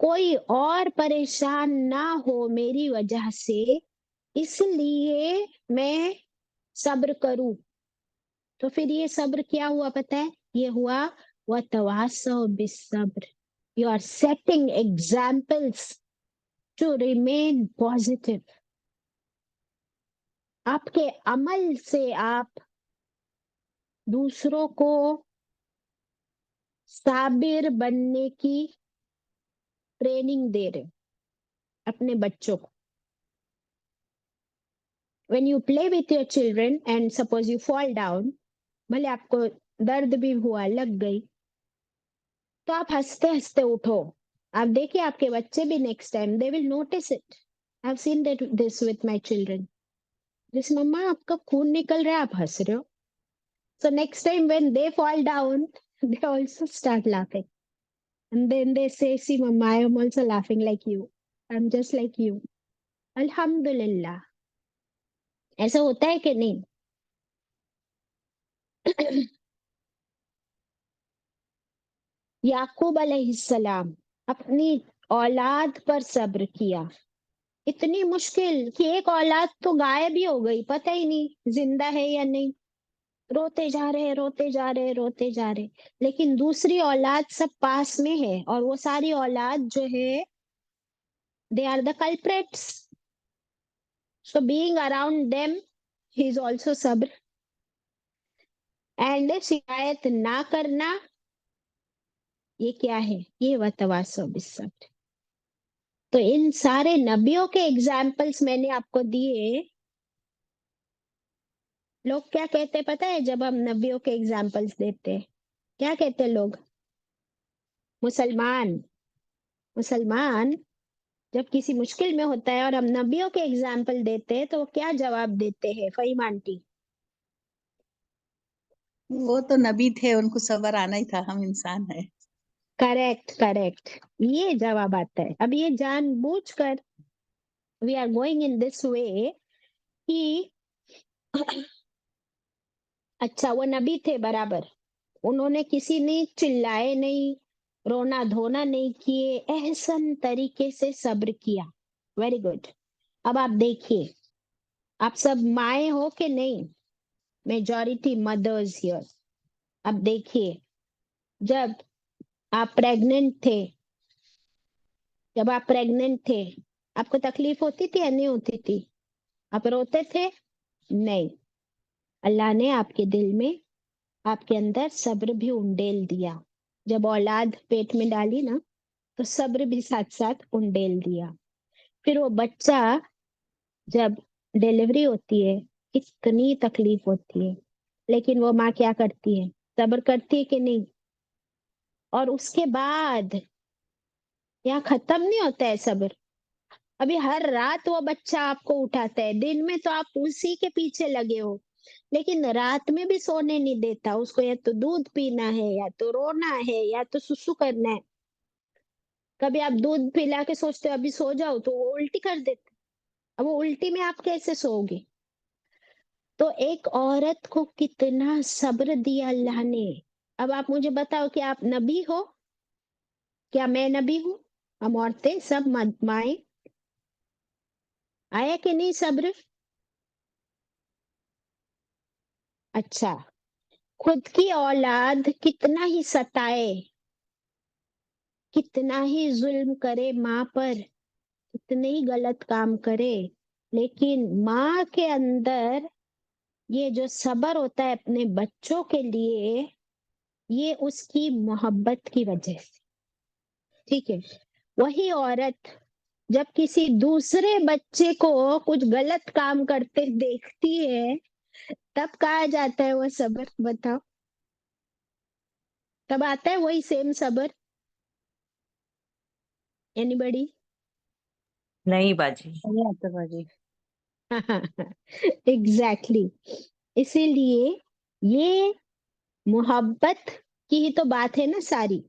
कोई और परेशान ना हो मेरी वजह से, इसलिए मैं सब्र करूं। तो फिर ये सब्र क्या हुआ पता है? ये हुआ वतवासो बिस्सब्र। You are setting examples to remain positive. आपके अमल से आप दूसरों को साबिर बनने की ट्रेनिंग दे रहे हो, अपने बच्चों को। when you play with your children and suppose you fall down, भले आपको दर्द भी हुआ, लग गई, तो आप हंसते हंसते उठो। आप देखिए आपके बच्चे भी next time they will notice it. I have seen that this with my children. जैसे मम्मा आपका खून निकल रहा है, आप हंस रहे हो, so next time when they fall down they also start laughing, and then they say, see mama, I am also laughing like you, I'm just like you. अल्हम्दुलिल्लाह। ऐसा होता है कि नहीं? याकूब अलैहिस्सलाम अपनी औलाद पर सब्र किया, इतनी मुश्किल कि एक औलाद तो गायब ही हो गई, पता ही नहीं जिंदा है या नहीं। रोते जा रहे, रोते जा रहे, रोते जा रहे, लेकिन दूसरी औलाद सब पास में है, और वो सारी औलाद जो है, they are the culprits. So being around them, he is also सब्र। एंड शिकायत ना करना, ये क्या है? ये वतवासो बिस्सब्र। तो इन सारे नबियों के एग्जाम्पल्स मैंने आपको दिए। लोग क्या कहते पता है जब हम नबियों के एग्जाम्पल्स देते, क्या कहते लोग? मुसलमान मुसलमान जब किसी मुश्किल में होता है और हम नबियों के एग्जाम्पल देते हैं तो वो क्या जवाब देते हैं फहीम आंटी? वो तो नबी थे, उनको सबर आना ही था, हम इंसान है। करेक्ट करेक्ट, ये जवाब आता है। अब ये जानबूझकर we are going in this way कि अच्छा वो नबी थे बराबर, उन्होंने किसी ने चिल्लाए नहीं, रोना धोना नहीं किए, एहसन तरीके से सब्र किया। Very good. अब आप देखिए, आप सब माए हो कि नहीं? Majority mothers here. अब देखिए, जब आप प्रेग्नेंट थे, जब आप प्रेग्नेंट थे आपको तकलीफ होती थी या नहीं होती थी? आप रोते थे? नहीं। अल्लाह ने आपके दिल में, आपके अंदर सब्र भी उंडेल दिया। जब औलाद पेट में डाली ना तो सब्र भी साथ साथ उंडेल दिया। फिर वो बच्चा जब डिलीवरी होती है इतनी तकलीफ होती है, लेकिन वो माँ क्या करती है? सब्र करती है कि नहीं? और उसके बाद यहाँ खत्म नहीं होता है सब्र। अभी हर रात वो बच्चा आपको उठाता है, दिन में तो आप उसी के पीछे लगे हो, लेकिन रात में भी सोने नहीं देता। उसको या तो दूध पीना है, या तो रोना है, या तो सुसु करना है। कभी आप दूध पिला के सोचते हो अभी सो जाओ तो वो उल्टी कर देते। अब वो उल्टी में आप कैसे सोओगे? तो एक औरत को कितना सब्र दिया अल्लाह ने। अब आप मुझे बताओ कि आप नबी हो? क्या मैं नबी हूं? हम औरतें सब माए, आया कि नहीं सब्र? अच्छा, खुद की औलाद कितना ही सताए, कितना ही जुल्म करे माँ पर, कितने ही गलत काम करे, लेकिन माँ के अंदर ये जो सब्र होता है अपने बच्चों के लिए, ये उसकी मोहब्बत की वजह से। ठीक है, वही औरत जब किसी दूसरे बच्चे को कुछ गलत काम करते देखती है तब कहा जाता है वो सब्र? बताओ, तब आता है वही सेम सब्र? एनीबडी? नहीं बाजी। नहीं आता बाजी। Exactly exactly. इसीलिए ये मोहब्बत की ही तो बात है ना सारी।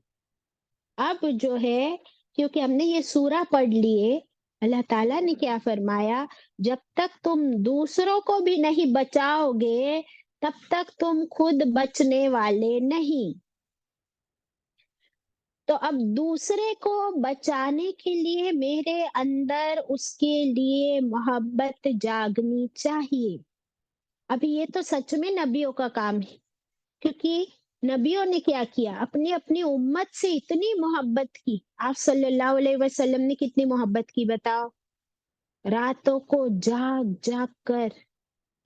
अब जो है, क्योंकि हमने ये सूरा पढ़ लिए, अल्लाह ताला ने क्या फरमाया, जब तक तुम दूसरों को भी नहीं बचाओगे तब तक तुम खुद बचने वाले नहीं। तो अब दूसरे को बचाने के लिए मेरे अंदर उसके लिए मोहब्बत जागनी चाहिए। अभी ये तो सच में नबियों का काम है, क्योंकि नबियों ने क्या किया, अपनी अपनी उम्मत से इतनी मोहब्बत की। आप सल्लल्लाहु अलैहि वसल्लम ने कितनी मोहब्बत की बताओ? रातों को जाग जाग कर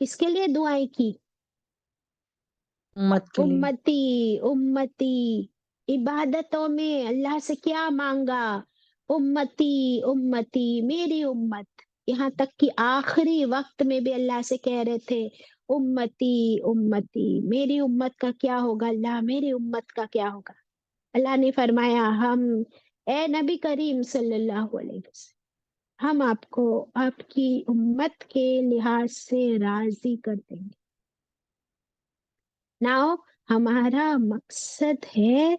किसके लिए दुआएं की? उम्मत के लिए। उम्मती उम्मती। इबादतों में अल्लाह से क्या मांगा? उम्मती उम्मती, मेरी उम्मत। यहाँ तक कि आखिरी वक्त में भी अल्लाह से कह रहे थे, उम्मती उम्मती, मेरी उम्मत का क्या होगा अल्लाह, मेरी उम्मत का क्या होगा? अल्लाह ने फरमाया, हम, ए नबी करीम सल्लल्लाहु अलैहि वसल्लम, हम आपको आपकी उम्मत के लिहाज से राजी कर देंगे। नाउ हमारा मकसद है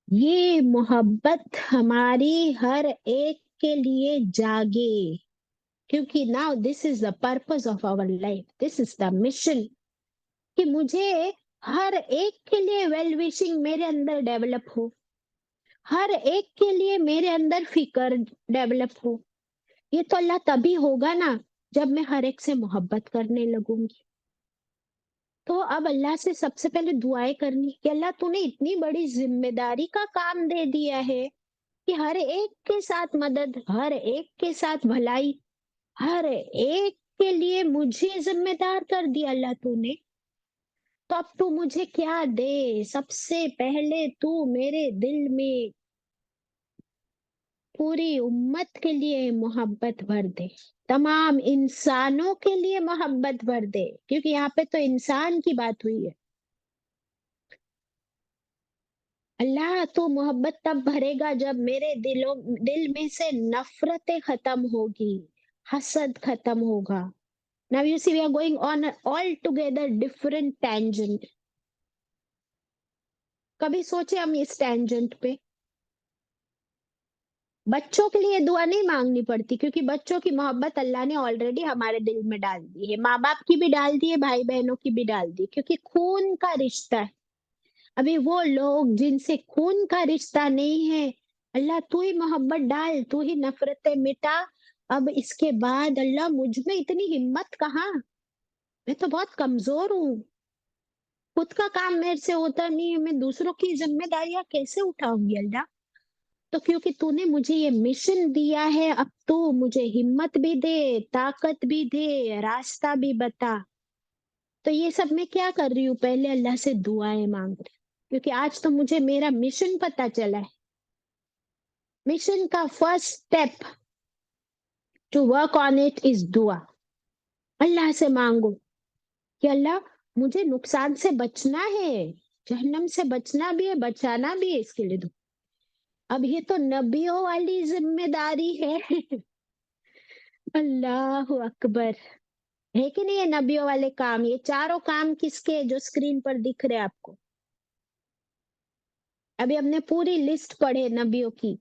ये मोहब्बत हमारी हर एक के लिए जागे, क्योंकि now this is the purpose of our life, this is the mission, कि मुझे हर एक के लिए वेल विशिंग मेरे अंदर डेवलप हो, हर एक के लिए मेरे अंदर फिक्र डेवलप हो। ये तो अल्लाह तभी होगा ना जब मैं हर एक से मोहब्बत करने लगूंगी। तो अब अल्लाह से सबसे पहले दुआएं करनी कि अल्लाह तूने इतनी बड़ी जिम्मेदारी का काम दे दिया है कि हर एक के साथ मदद, हर एक के साथ भलाई, हर एक के लिए मुझे जिम्मेदार कर दिया अल्लाह तूने। तो अब तू मुझे क्या दे? सबसे पहले तू मेरे दिल में पूरी उम्मत के लिए मोहब्बत भर दे, तमाम इंसानों के लिए मोहब्बत भर दे, क्योंकि यहाँ पे तो इंसान की बात हुई है। अल्लाह तो मोहब्बत तब भरेगा जब मेरे दिल में से नफरतें खत्म होगी, हसद खत्म होगा। Now you see we are going on a altogether different tangent. कभी सोचे हम इस tangent पे? बच्चों के लिए दुआ नहीं मांगनी पड़ती, क्योंकि बच्चों की मोहब्बत अल्लाह ने ऑलरेडी हमारे दिल में डाल दी है, माँ बाप की भी डाल दी है, भाई बहनों की भी डाल दी, क्योंकि खून का रिश्ता है। अभी वो लोग जिनसे खून का रिश्ता नहीं है, अल्लाह तू ही मोहब्बत डाल, तू ही नफरतें मिटा। अब इसके बाद अल्लाह मुझ में इतनी हिम्मत कहाँ, मैं तो बहुत कमजोर हूँ, खुद का काम मेरे से होता नहीं है, मैं दूसरों की जिम्मेदारियां कैसे उठाऊंगी अल्लाह। तो क्योंकि तूने मुझे ये मिशन दिया है, अब तू मुझे हिम्मत भी दे, ताकत भी दे, रास्ता भी बता। तो ये सब मैं क्या कर रही हूँ, पहले अल्लाह से दुआएं मांग रही हूँ, क्योंकि आज तो मुझे मेरा मिशन पता चला है। मिशन का first step to work on it is दुआ। अल्लाह से मांगो कि अल्लाह मुझे नुकसान से बचना है, जहन्नम से बचना भी है, बचाना भी है, इसके लिए दुआ। अब ये तो नबियों वाली जिम्मेदारी है। अल्लाह अकबर, है कि नहीं, ये नबियों वाले काम, ये चारों काम किसके जो स्क्रीन पर दिख रहे हैं आपको। अभी हमने पूरी लिस्ट पढ़े नबियों की,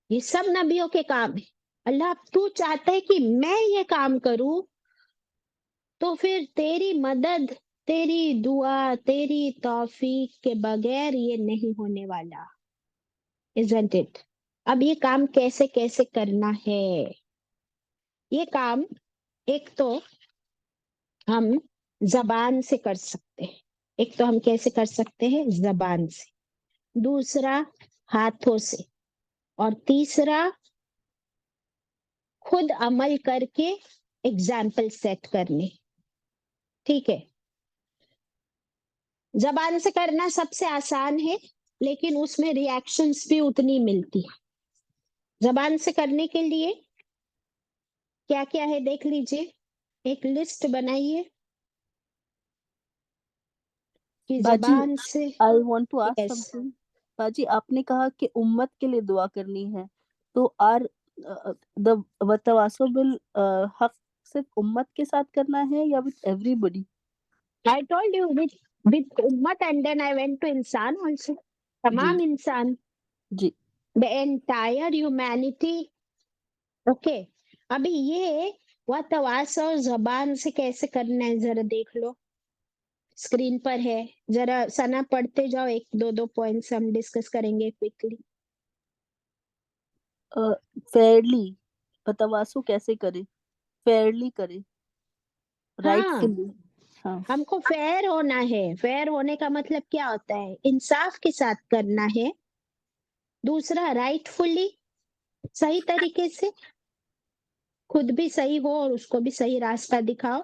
ये सब नबियों के काम है। अल्लाह तू चाहता है कि मैं ये काम करूं, तो फिर तेरी मदद, तेरी दुआ, तेरी तौफीक के बगैर ये नहीं होने वाला, isn't it? अब ये काम कैसे कैसे करना है, ये काम एक तो हम जबान से कर सकते हैं, एक तो हम कैसे कर सकते हैं, जबान से, दूसरा हाथों से, और तीसरा खुद अमल करके एग्जाम्पल सेट करने। ठीक है, जबान से करना सबसे आसान है, लेकिन उसमें रिएक्शंस भी उतनी मिलती है। जबान से करने के लिए क्या क्या है देख लीजिए, एक लिस्ट बनाइए कि बाजी, जबान से। I want to ask yes, something. बाजी, आपने कहा कि उम्मत के लिए दुआ करनी है, तो आर द वतवासो बिल हक सिर्फ उम्मत के साथ करना है या with everybody? I told you with उम्मत and then I went to इंसान आल्सो, जी तमाम इंसान, जी। The entire humanity. ओके, अभी ये वतवासो जबान से कैसे करना है जरा देख लो, स्क्रीन पर है, जरा सना पढ़ते जाओ, एक दो दो पॉइंट्स हम डिस्कस करेंगे क्विकली। फेयरली, वतवासो कैसे करे, फेयरली करे, हाँ, राइटफुली। हाँ, हमको फेयर होना है। फेयर होने का मतलब क्या होता है, इंसाफ के साथ करना है। दूसरा राइटफुली, सही तरीके से, खुद भी सही हो और उसको भी सही रास्ता दिखाओ।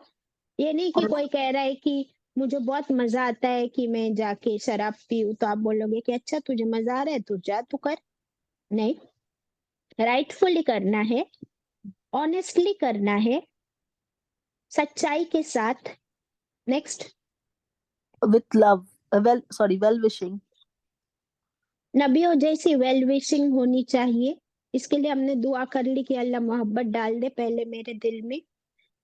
ये नहीं कि और कोई कह रहा है कि मुझे बहुत मजा आता है कि मैं जाके शराब पीऊं, तो आप बोलोगे कि अच्छा तुझे मजा आ रहा है तो जा तू कर। नहीं, राइटफुली करना है, ऑनेस्टली करना है, सच्चाई के साथ। Next, with love, well wishing. नबियों जैसी वेल विशिंग होनी चाहिए। इसके लिए हमने दुआ कर ली कि अल्लाह मोहब्बत डाल दे पहले मेरे दिल में,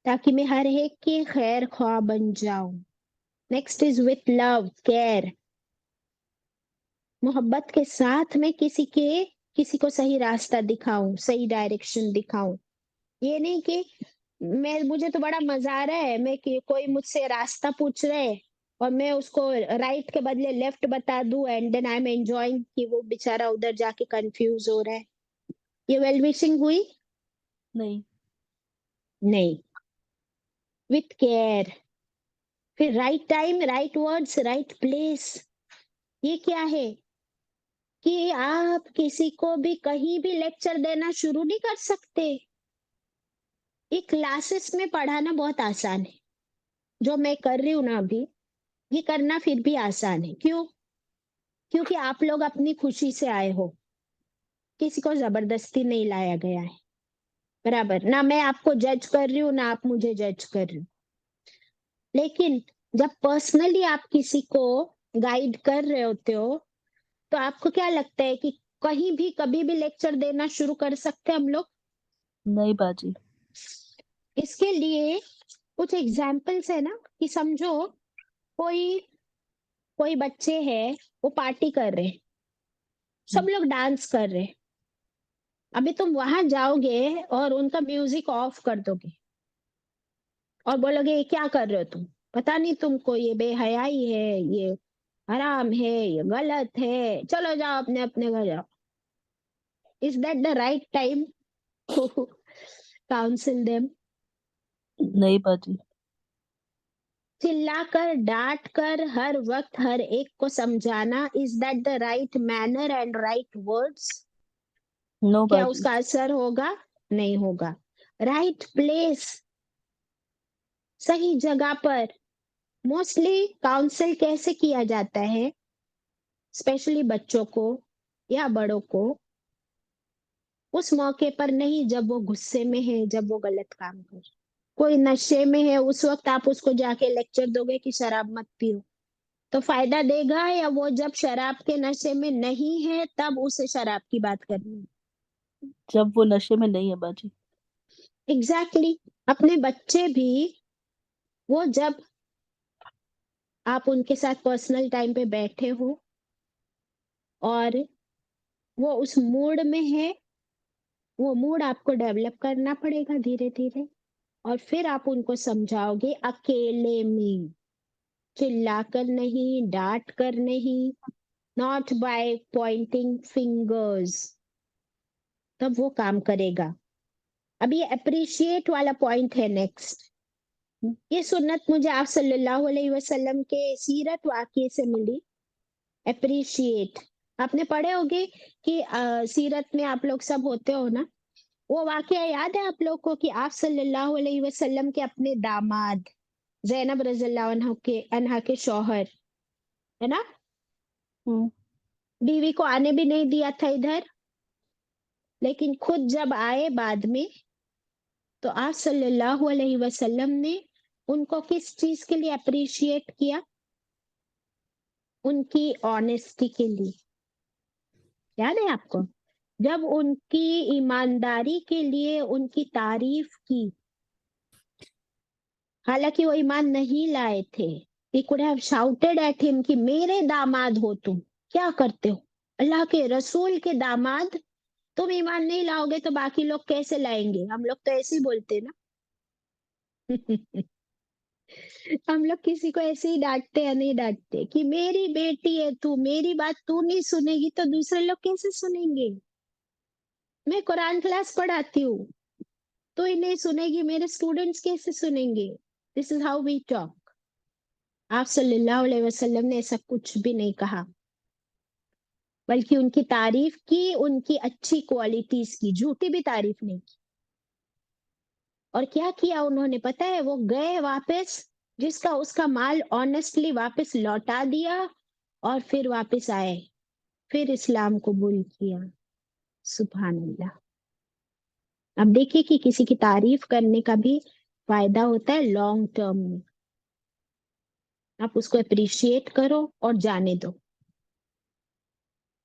ताकि मैं हर एक की खैर ख्वाह बन जाऊं। Next is with love care, मोहब्बत के साथ में किसी को सही रास्ता दिखाऊं, सही डायरेक्शन दिखाऊं। ये नहीं कि मुझे तो बड़ा मजा आ रहा है, मैं कि कोई मुझसे रास्ता पूछ रहे है और मैं उसको राइट के बदले लेफ्ट बता दूं, and then I am enjoying कि वो बेचारा उधर जाके कंफ्यूज हो रहा है। ये वेल विशिंग हुई नहीं। नहीं। विथ केयर, फिर right time, right words, right place. ये क्या है कि आप किसी को भी कहीं भी लेक्चर देना शुरू नहीं कर सकते। ये क्लासेस में पढ़ाना बहुत आसान है, जो मैं कर रही हूँ ना अभी, ये करना फिर भी आसान है। क्यों? क्योंकि आप लोग अपनी खुशी से आए हो, किसी को जबरदस्ती नहीं लाया गया है, बराबर ना। मैं आपको जज कर रही हूँ ना आप मुझे जज कर रही हो। लेकिन जब पर्सनली आप किसी को गाइड कर रहे होते हो तो आपको क्या लगता है कि कहीं भी कभी भी लेक्चर देना शुरू कर सकते हैं हम लोग? नहीं बाजी। इसके लिए कुछ एग्जाम्पल्स है ना, कि समझो कोई कोई बच्चे हैं, वो पार्टी कर रहे हैं, सब लोग डांस कर रहे हैं। अभी तुम वहां जाओगे और उनका म्यूजिक ऑफ कर दोगे और बोलोगे ये क्या कर रहे हो तुम, पता नहीं तुमको ये बेहयाई है, ये हराम है, ये गलत है, चलो जाओ अपने अपने घर जाओ। Is that the right time to counsel them? नहीं बाजी। चिल्लाकर डांट कर हर वक्त हर एक को समझाना, is that the right manner and right words? No क्या बाजी। उसका असर होगा? नहीं होगा। राइट प्लेस, सही जगह पर। मोस्टली काउंसिल कैसे किया जाता है, स्पेशली बच्चों को या बड़ों को, उस मौके पर नहीं जब वो गुस्से में है, जब वो गलत काम कर। कोई नशे में है, उस वक्त आप उसको जाके लेक्चर दोगे कि शराब मत पियो, तो फायदा देगा? या वो जब शराब के नशे में नहीं है तब उसे शराब की बात करनी है? जब वो नशे में नहीं है बाजी। एग्जैक्टली अपने बच्चे भी, वो जब आप उनके साथ पर्सनल टाइम पे बैठे हो और वो उस मूड में है, वो मूड आपको डेवलप करना पड़ेगा धीरे धीरे, और फिर आप उनको समझाओगे अकेले में, चिल्लाकर नहीं, डांट कर नहीं, नॉट बाय पॉइंटिंग फिंगर्स, तब वो काम करेगा। अब ये अप्रिशिएट वाला पॉइंट है नेक्स्ट। ये सुन्नत मुझे आप सल्लल्लाहु अलैहि वसल्लम के सीरत वाक़ये से मिली। अप्रिशिएट, आपने पढ़े होंगे कि सीरत में आप लोग सब होते हो ना, वो वाकया याद है आप लोग को कि आप सल्लल्लाहु अलैहि वसल्लम के अपने दामाद ज़ैनब रज़ियल्लाहु अन्हा के शौहर, है ना, हम्म। बीवी को आने भी नहीं दिया था इधर, लेकिन खुद जब आए बाद में, तो आप सल्लल्लाहु अलैहि वसल्लम ने उनको किस चीज के लिए अप्रिशिएट किया? उनकी ऑनेस्टी के लिए। याद है आपको? जब उनकी ईमानदारी के लिए उनकी तारीफ की, हालांकि वो ईमान नहीं लाए थे। He could have shouted at him कि मेरे दामाद हो तुम, क्या करते हो, अल्लाह के रसूल के दामाद, तुम ईमान नहीं लाओगे तो बाकी लोग कैसे लाएंगे? हम लोग तो ऐसे ही बोलते हैं ना। हम लोग किसी को ऐसे ही डांटते या नहीं डांटते कि मेरी बेटी है तू, मेरी बात तू नहीं सुनेगी तो दूसरे लोग कैसे सुनेंगे? मैं कुरान क्लास पढ़ाती हूँ, तो ही नहीं सुनेगी, मेरे स्टूडेंट्स कैसे सुनेंगे? This is how we talk. आप सल्लल्लाहु अलैहि वसल्लम ने ऐसा कुछ भी नहीं कहा, बल्कि उनकी तारीफ की, उनकी अच्छी क्वालिटीज की, झूठी भी तारीफ नहीं की। और क्या किया उन्होंने पता है? वो गए वापस, जिसका उसका माल ऑनेस्टली वापस लौटा दिया, और फिर वापस आए, फिर इस्लाम कबूल किया। सुभान अल्लाह। अब देखिए कि किसी की तारीफ करने का भी फायदा होता है लॉन्ग टर्म में। आप उसको अप्रिशिएट करो और जाने दो,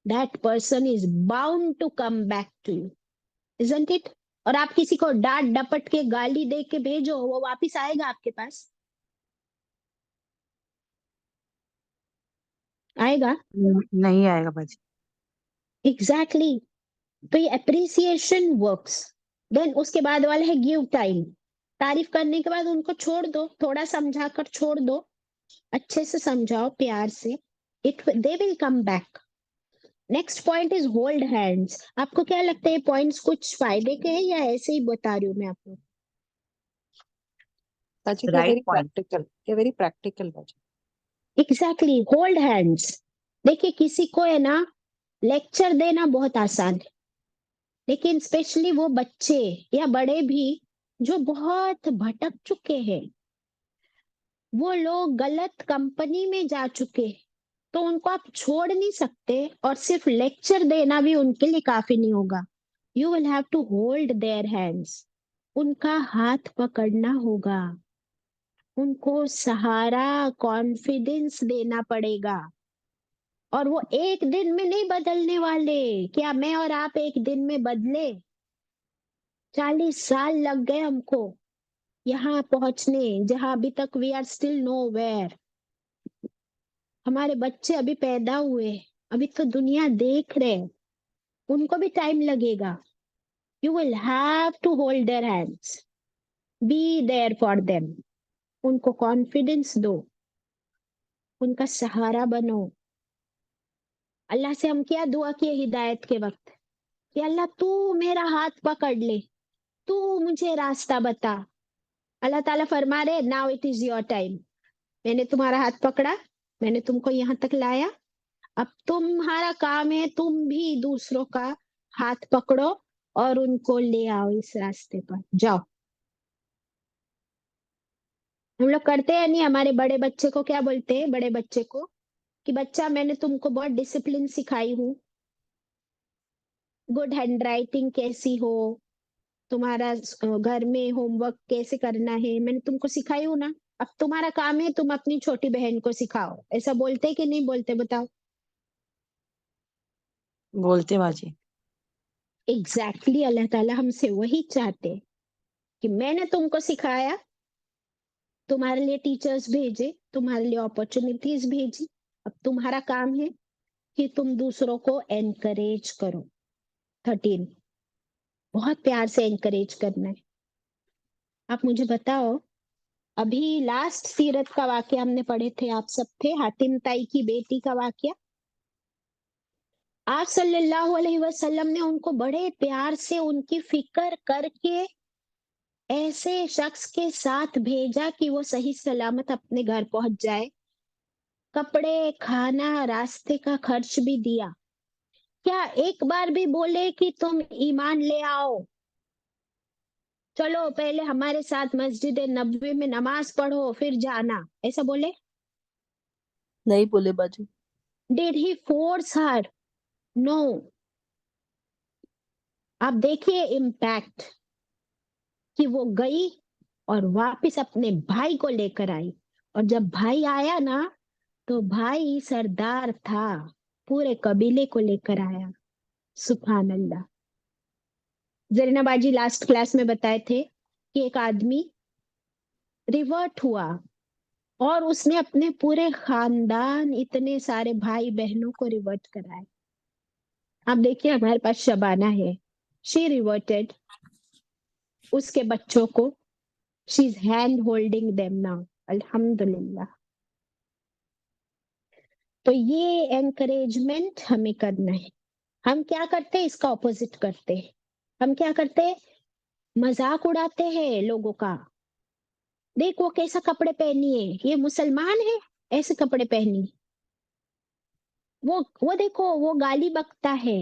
that person is bound to come back to you, isn't it? और आप किसी को डांट डपट के गाली दे के भेजो, वो वापस आएगा आपके पास? आएगा? नहीं आएगा बाजी। Exactly exactly. तो ये अप्रिसिएशन वर्क्स। देन उसके बाद वाला है गिव टाइम। तारीफ करने के बाद उनको छोड़ दो, थोड़ा समझा कर छोड़ दो, अच्छे से समझाओ प्यार से, it they will come back. Next point is hold hands. आपको क्या लगता है पॉइंट्स कुछ फायदे के हैं या ऐसे ही बता रही हूँ मैं आपको? बाजी राइट पॉइंट। वेरी प्रैक्टिकल बाजी। Exactly, hold hands. देखिए किसी को है ना लेक्चर देना बहुत आसान है, लेकिन स्पेशली वो बच्चे या बड़े भी जो बहुत भटक चुके हैं, वो लोग गलत कंपनी में जा चुके हैं, तो उनको आप छोड़ नहीं सकते, और सिर्फ लेक्चर देना भी उनके लिए काफी नहीं होगा। You will have to hold their hands, उनका हाथ पकड़ना होगा, उनको सहारा, कॉन्फिडेंस देना पड़ेगा। और वो एक दिन में नहीं बदलने वाले। क्या मैं और आप एक दिन में बदले? 40 साल लग गए हमको यहाँ पहुंचने, जहां अभी तक we are still nowhere. हमारे बच्चे अभी पैदा हुए, अभी तो दुनिया देख रहे, उनको भी टाइम लगेगा। You will have to hold their hands, be there for them, उनको कॉन्फिडेंस दो, उनका सहारा बनो। अल्लाह से हम क्या दुआ किए हिदायत के वक्त कि अल्लाह तू मेरा हाथ पकड़ ले, तू मुझे रास्ता बता। अल्लाह ताला फरमा रहे now it is your time. मैंने तुम्हारा हाथ पकड़ा, मैंने तुमको यहाँ तक लाया, अब तुम्हारा काम है तुम भी दूसरों का हाथ पकड़ो और उनको ले आओ इस रास्ते पर, जाओ। हम लोग करते हैं नहीं? हमारे बड़े बच्चे को क्या बोलते हैं, बड़े बच्चे को कि बच्चा मैंने तुमको बहुत डिसिप्लिन सिखाई हूँ, गुड हैंड राइटिंग कैसी हो, तुम्हारा घर में होमवर्क कैसे करना है, मैंने तुमको सिखाई हूँ ना, अब तुम्हारा काम है तुम अपनी छोटी बहन को सिखाओ। ऐसा बोलते कि नहीं बोलते, बताओ? बोलते बाजी। एग्जैक्टली अल्लाह ताला हमसे वही चाहते हैं कि मैंने तुमको सिखाया, तुम्हारे लिए टीचर्स भेजे, तुम्हारे लिए अपॉर्चुनिटीज भेजी, अब तुम्हारा काम है कि तुम दूसरों को एनकरेज करो। 13, बहुत प्यार से एनकरेज करना है। आप मुझे बताओ, अभी लास्ट सीरत का वाक्य हमने पढ़े थे, आप सब थे, हातिम ताई की बेटी का वाक्य। आप सल्लल्लाहु अलैहि वसल्लम ने उनको बड़े प्यार से उनकी फिक्र करके ऐसे शख्स के साथ भेजा कि वो सही सलामत अपने घर पहुंच जाए, कपड़े, खाना, रास्ते का खर्च भी दिया। क्या एक बार भी बोले कि तुम ईमान ले आओ, चलो पहले हमारे साथ मस्जिद नबवी में नमाज पढ़ो फिर जाना, ऐसा बोले? नहीं बोले बाजी। Did he force her? No. आप देखिए इम्पैक्ट कि वो गई और वापस अपने भाई को लेकर आई, और जब भाई आया ना तो भाई सरदार था, पूरे कबीले को लेकर आया। सुभान अल्लाह। जरीना बाजी लास्ट क्लास में बताए थे कि एक आदमी रिवर्ट हुआ और उसने अपने पूरे खानदान, इतने सारे भाई बहनों को रिवर्ट कराया। आप देखिए हमारे पास शबाना है, शी रिवर्टेड उसके बच्चों को, she is hand holding them now, अल्हम्दुलिल्लाह। तो ये एनकरेजमेंट हमें करना है। हम क्या करते हैं, इसका ऑपोजिट करते हैं। हम क्या करते हैं, मजाक उड़ाते हैं लोगों का। देख वो कैसा कपड़े पहनी है, ये मुसलमान है, ऐसे कपड़े पहनी। वो देखो वो गाली बकता है,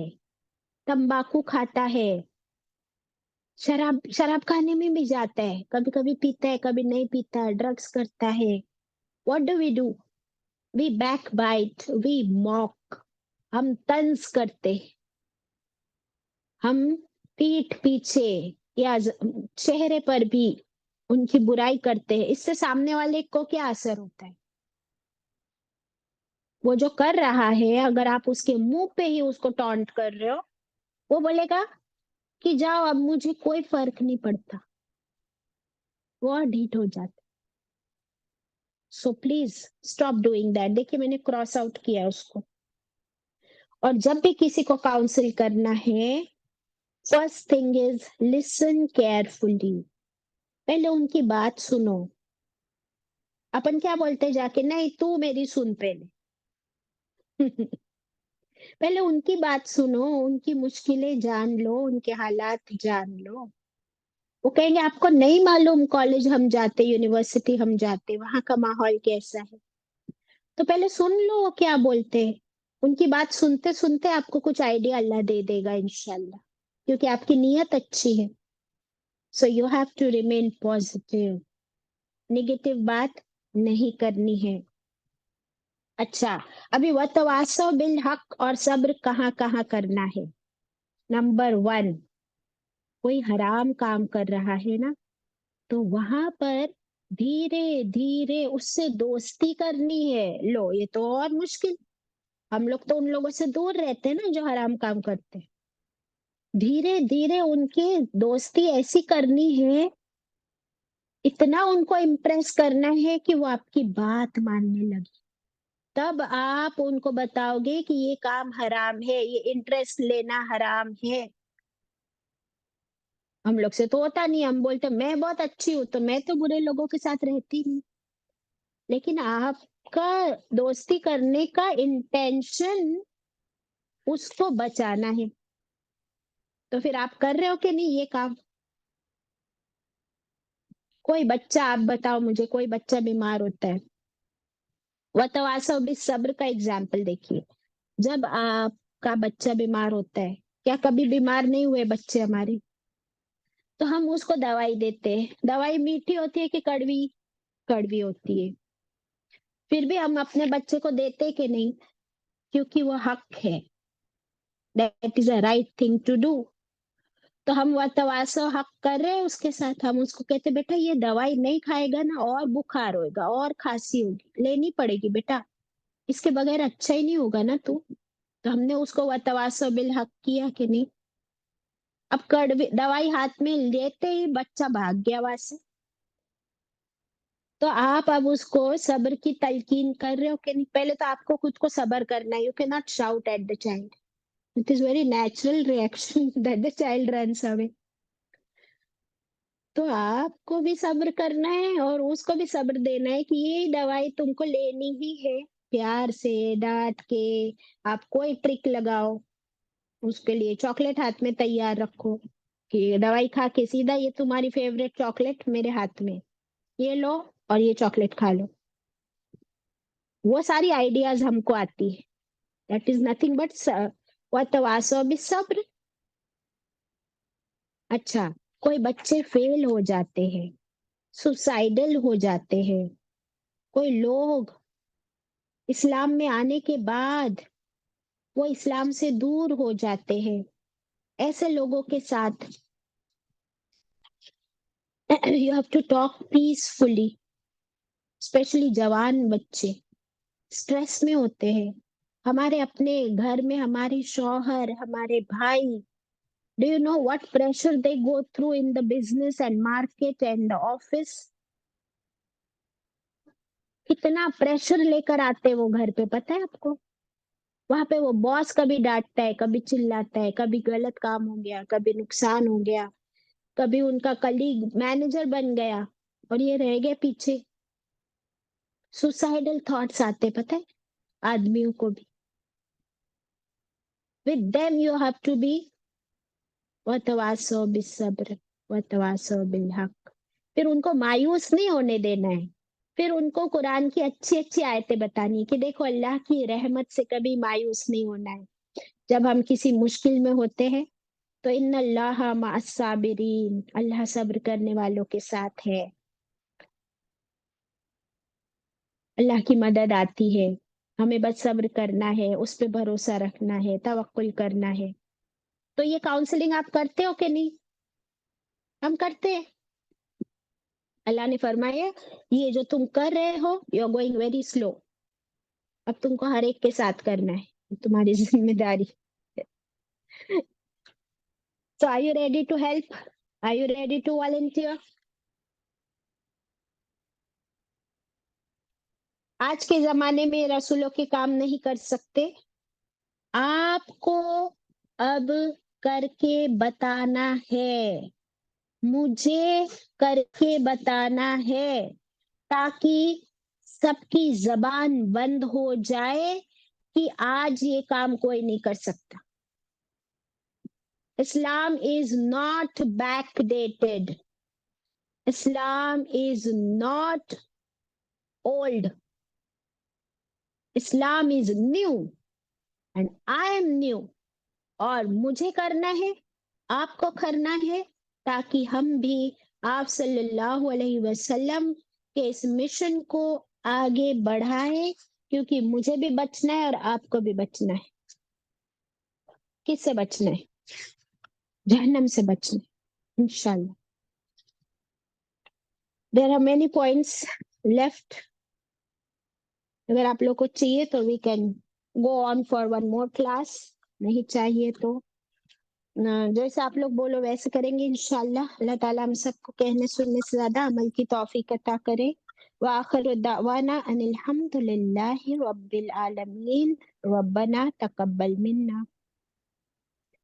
तंबाकू खाता है, शराब शराब खाने में भी जाता है, कभी कभी पीता है कभी नहीं पीता है, ड्रग्स करता है। What do we do? We backbite, we mock, हम तंज करते, हम पीठ पीछे या चेहरे पर भी उनकी बुराई करते हैं। इससे सामने वाले को क्या असर होता है? वो जो कर रहा है, अगर आप उसके मुंह पे ही उसको टॉन्ट कर रहे हो, वो बोलेगा कि जाओ अब मुझे कोई फर्क नहीं पड़ता, वो ढीठ हो जाता। So please stop doing that. देखिए मैंने क्रॉस आउट किया उसको। और जब भी किसी को काउंसिल करना है, first thing is listen carefully. पहले उनकी बात सुनो। अपन क्या बोलते हैं जाके, नहीं तू मेरी सुन पहले। पहले उनकी बात सुनो, उनकी मुश्किलें जान लो, उनके हालात जान लो। वो कहेंगे आपको नहीं मालूम, कॉलेज हम जाते, यूनिवर्सिटी हम जाते, वहां का माहौल कैसा है। तो पहले सुन लो वो क्या बोलते हैं। उनकी बात सुनते सुनते आपको कुछ आइडिया अल्लाह दे देगा इंशाल्लाह, क्योंकि आपकी नीयत अच्छी है। So you have to remain positive, negative बात नहीं करनी है। अच्छा, अभी वतवासौ बिल हक और सब्र कहाँ कहाँ करना है? नंबर 1, कोई हराम काम कर रहा है ना, तो वहां पर धीरे धीरे उससे दोस्ती करनी है। लो, ये तो और मुश्किल। हम लोग तो उन लोगों से दूर रहते हैं ना जो हराम काम करते हैं। धीरे धीरे उनकी दोस्ती ऐसी करनी है, इतना उनको इम्प्रेस करना है कि वो आपकी बात मानने लगे। तब आप उनको बताओगे कि ये काम हराम है, ये इंटरेस्ट लेना हराम है। हम लोग से तो होता नहीं, हम बोलते मैं बहुत अच्छी हूँ तो मैं तो बुरे लोगों के साथ रहती नहीं। लेकिन आपका दोस्ती करने का इंटेंशन उसको बचाना है, तो फिर आप कर रहे हो कि नहीं ये काम? कोई बच्चा, आप बताओ मुझे, कोई बच्चा बीमार होता है, वतवासौ बिस सब्र का एग्जाम्पल देखिए। जब आपका बच्चा बीमार होता है, क्या कभी बीमार नहीं हुए बच्चे हमारे? तो हम उसको दवाई देते हैं। दवाई मीठी होती है कि कड़वी? कड़वी होती है। फिर भी हम अपने बच्चे को देते कि नहीं? क्योंकि वो हक है, that is a right thing to do. तो हम वह तवासो हक कर रहे हैं उसके साथ। हम उसको कहते बेटा ये दवाई नहीं खाएगा ना और बुखार होएगा और खांसी होगी, लेनी पड़ेगी बेटा, इसके बगैर अच्छा ही नहीं होगा ना तू। तो हमने उसको वह तवासो बिल हक किया कि नहीं? अब कड़वी दवाई हाथ में लेते ही बच्चा भाग गया वहां से। तो आप अब उसको सब्र की तलकीन कर रहे हो कि नहीं? पहले तो आपको खुद को सब्र करना है। You can not shout at the child, it is very natural reaction that the child runs away. तो आपको भी सब्र करना है और उसको भी सब्र देना है कि ये दवाई तुमको लेनी ही है। प्यार से डांट के आप कोई ट्रिक लगाओ, उसके लिए चॉकलेट हाथ में तैयार रखो कि ये दवाई खा के सीधा ये तुम्हारी फेवरेट चॉकलेट मेरे हाथ में, ये लो और ये चॉकलेट खा लो। वो सारी आइडियाज हमको आती है। दैट इज नथिंग बट वतवासो बिस्सब्र। अच्छा, कोई बच्चे फेल हो जाते हैं, सुसाइडल हो जाते हैं, कोई लोग इस्लाम में आने के बाद वो इस्लाम से दूर हो जाते हैं, ऐसे लोगों के साथ you have to talk peacefully. Specially जवान बच्चे स्ट्रेस में होते हैं, हमारे अपने घर में हमारे शौहर, हमारे भाई, do you know what pressure they go through in the business and market and the office? कितना प्रेशर लेकर आते हैं वो घर पे, पता है आपको? वहां पे वो बॉस कभी डांटता है, कभी चिल्लाता है, कभी गलत काम हो गया, कभी नुकसान हो गया, कभी उनका कलीग मैनेजर बन गया और ये रह गए पीछे। सुसाइडल थॉट्स आते, पता है आदमियों को भी। With them you have to be वतवासो बिस्सब्र वतवासो बिल हक। फिर उनको मायूस नहीं होने देना है। फिर उनको कुरान की अच्छी अच्छी आयतें बतानी है कि देखो अल्लाह की रहमत से कभी मायूस नहीं होना है। जब हम किसी मुश्किल में होते हैं तो इन्नल्लाह मअस साबिरीन, अल्लाह सब्र करने वालों के साथ है। अल्लाह की मदद आती है, हमें बस सब्र करना है, उस पे भरोसा रखना है, तवक्कुल करना है। तो ये काउंसलिंग आप करते हो कि नहीं? हम करते हैं। अल्लाह ने फरमाया ये जो तुम कर रहे हो you are going very slow, अब तुमको हर एक के साथ करना है, ये तुम्हारी जिम्मेदारी। So are you ready to help? Are you ready to volunteer? आज के जमाने में रसूलों के काम नहीं कर सकते, आपको अब करके बताना है, मुझे करके बताना है, ताकि सबकी जबान बंद हो जाए कि आज ये काम कोई नहीं कर सकता। Islam is not backdated, Islam is not old, Islam is new and I am new. और मुझे करना है, आपको करना है, ताकि हम भी आप सल्लल्लाहु अलैहि वसल्लम के इस मिशन को आगे बढ़ाएं क्योंकि मुझे भी बचना है और आपको भी बचना है। किससे बचना है? जहन्नम से बचना है इंशाल्लाह। There are many points left. अगर आप लोग को चाहिए तो we can go on for one more class, नहीं चाहिए तो जैसे आप लोग बोलो वैसे करेंगे इंशाल्लाह। अल्लाह ताला हम सबको कहने सुनने से ज्यादा अमल की तौफीक अता करे। व आखिर दावाना अनिल हम्दुलिल्लाहि रब्बिल आलमीन। रब्बना तकब्बल मिन्ना।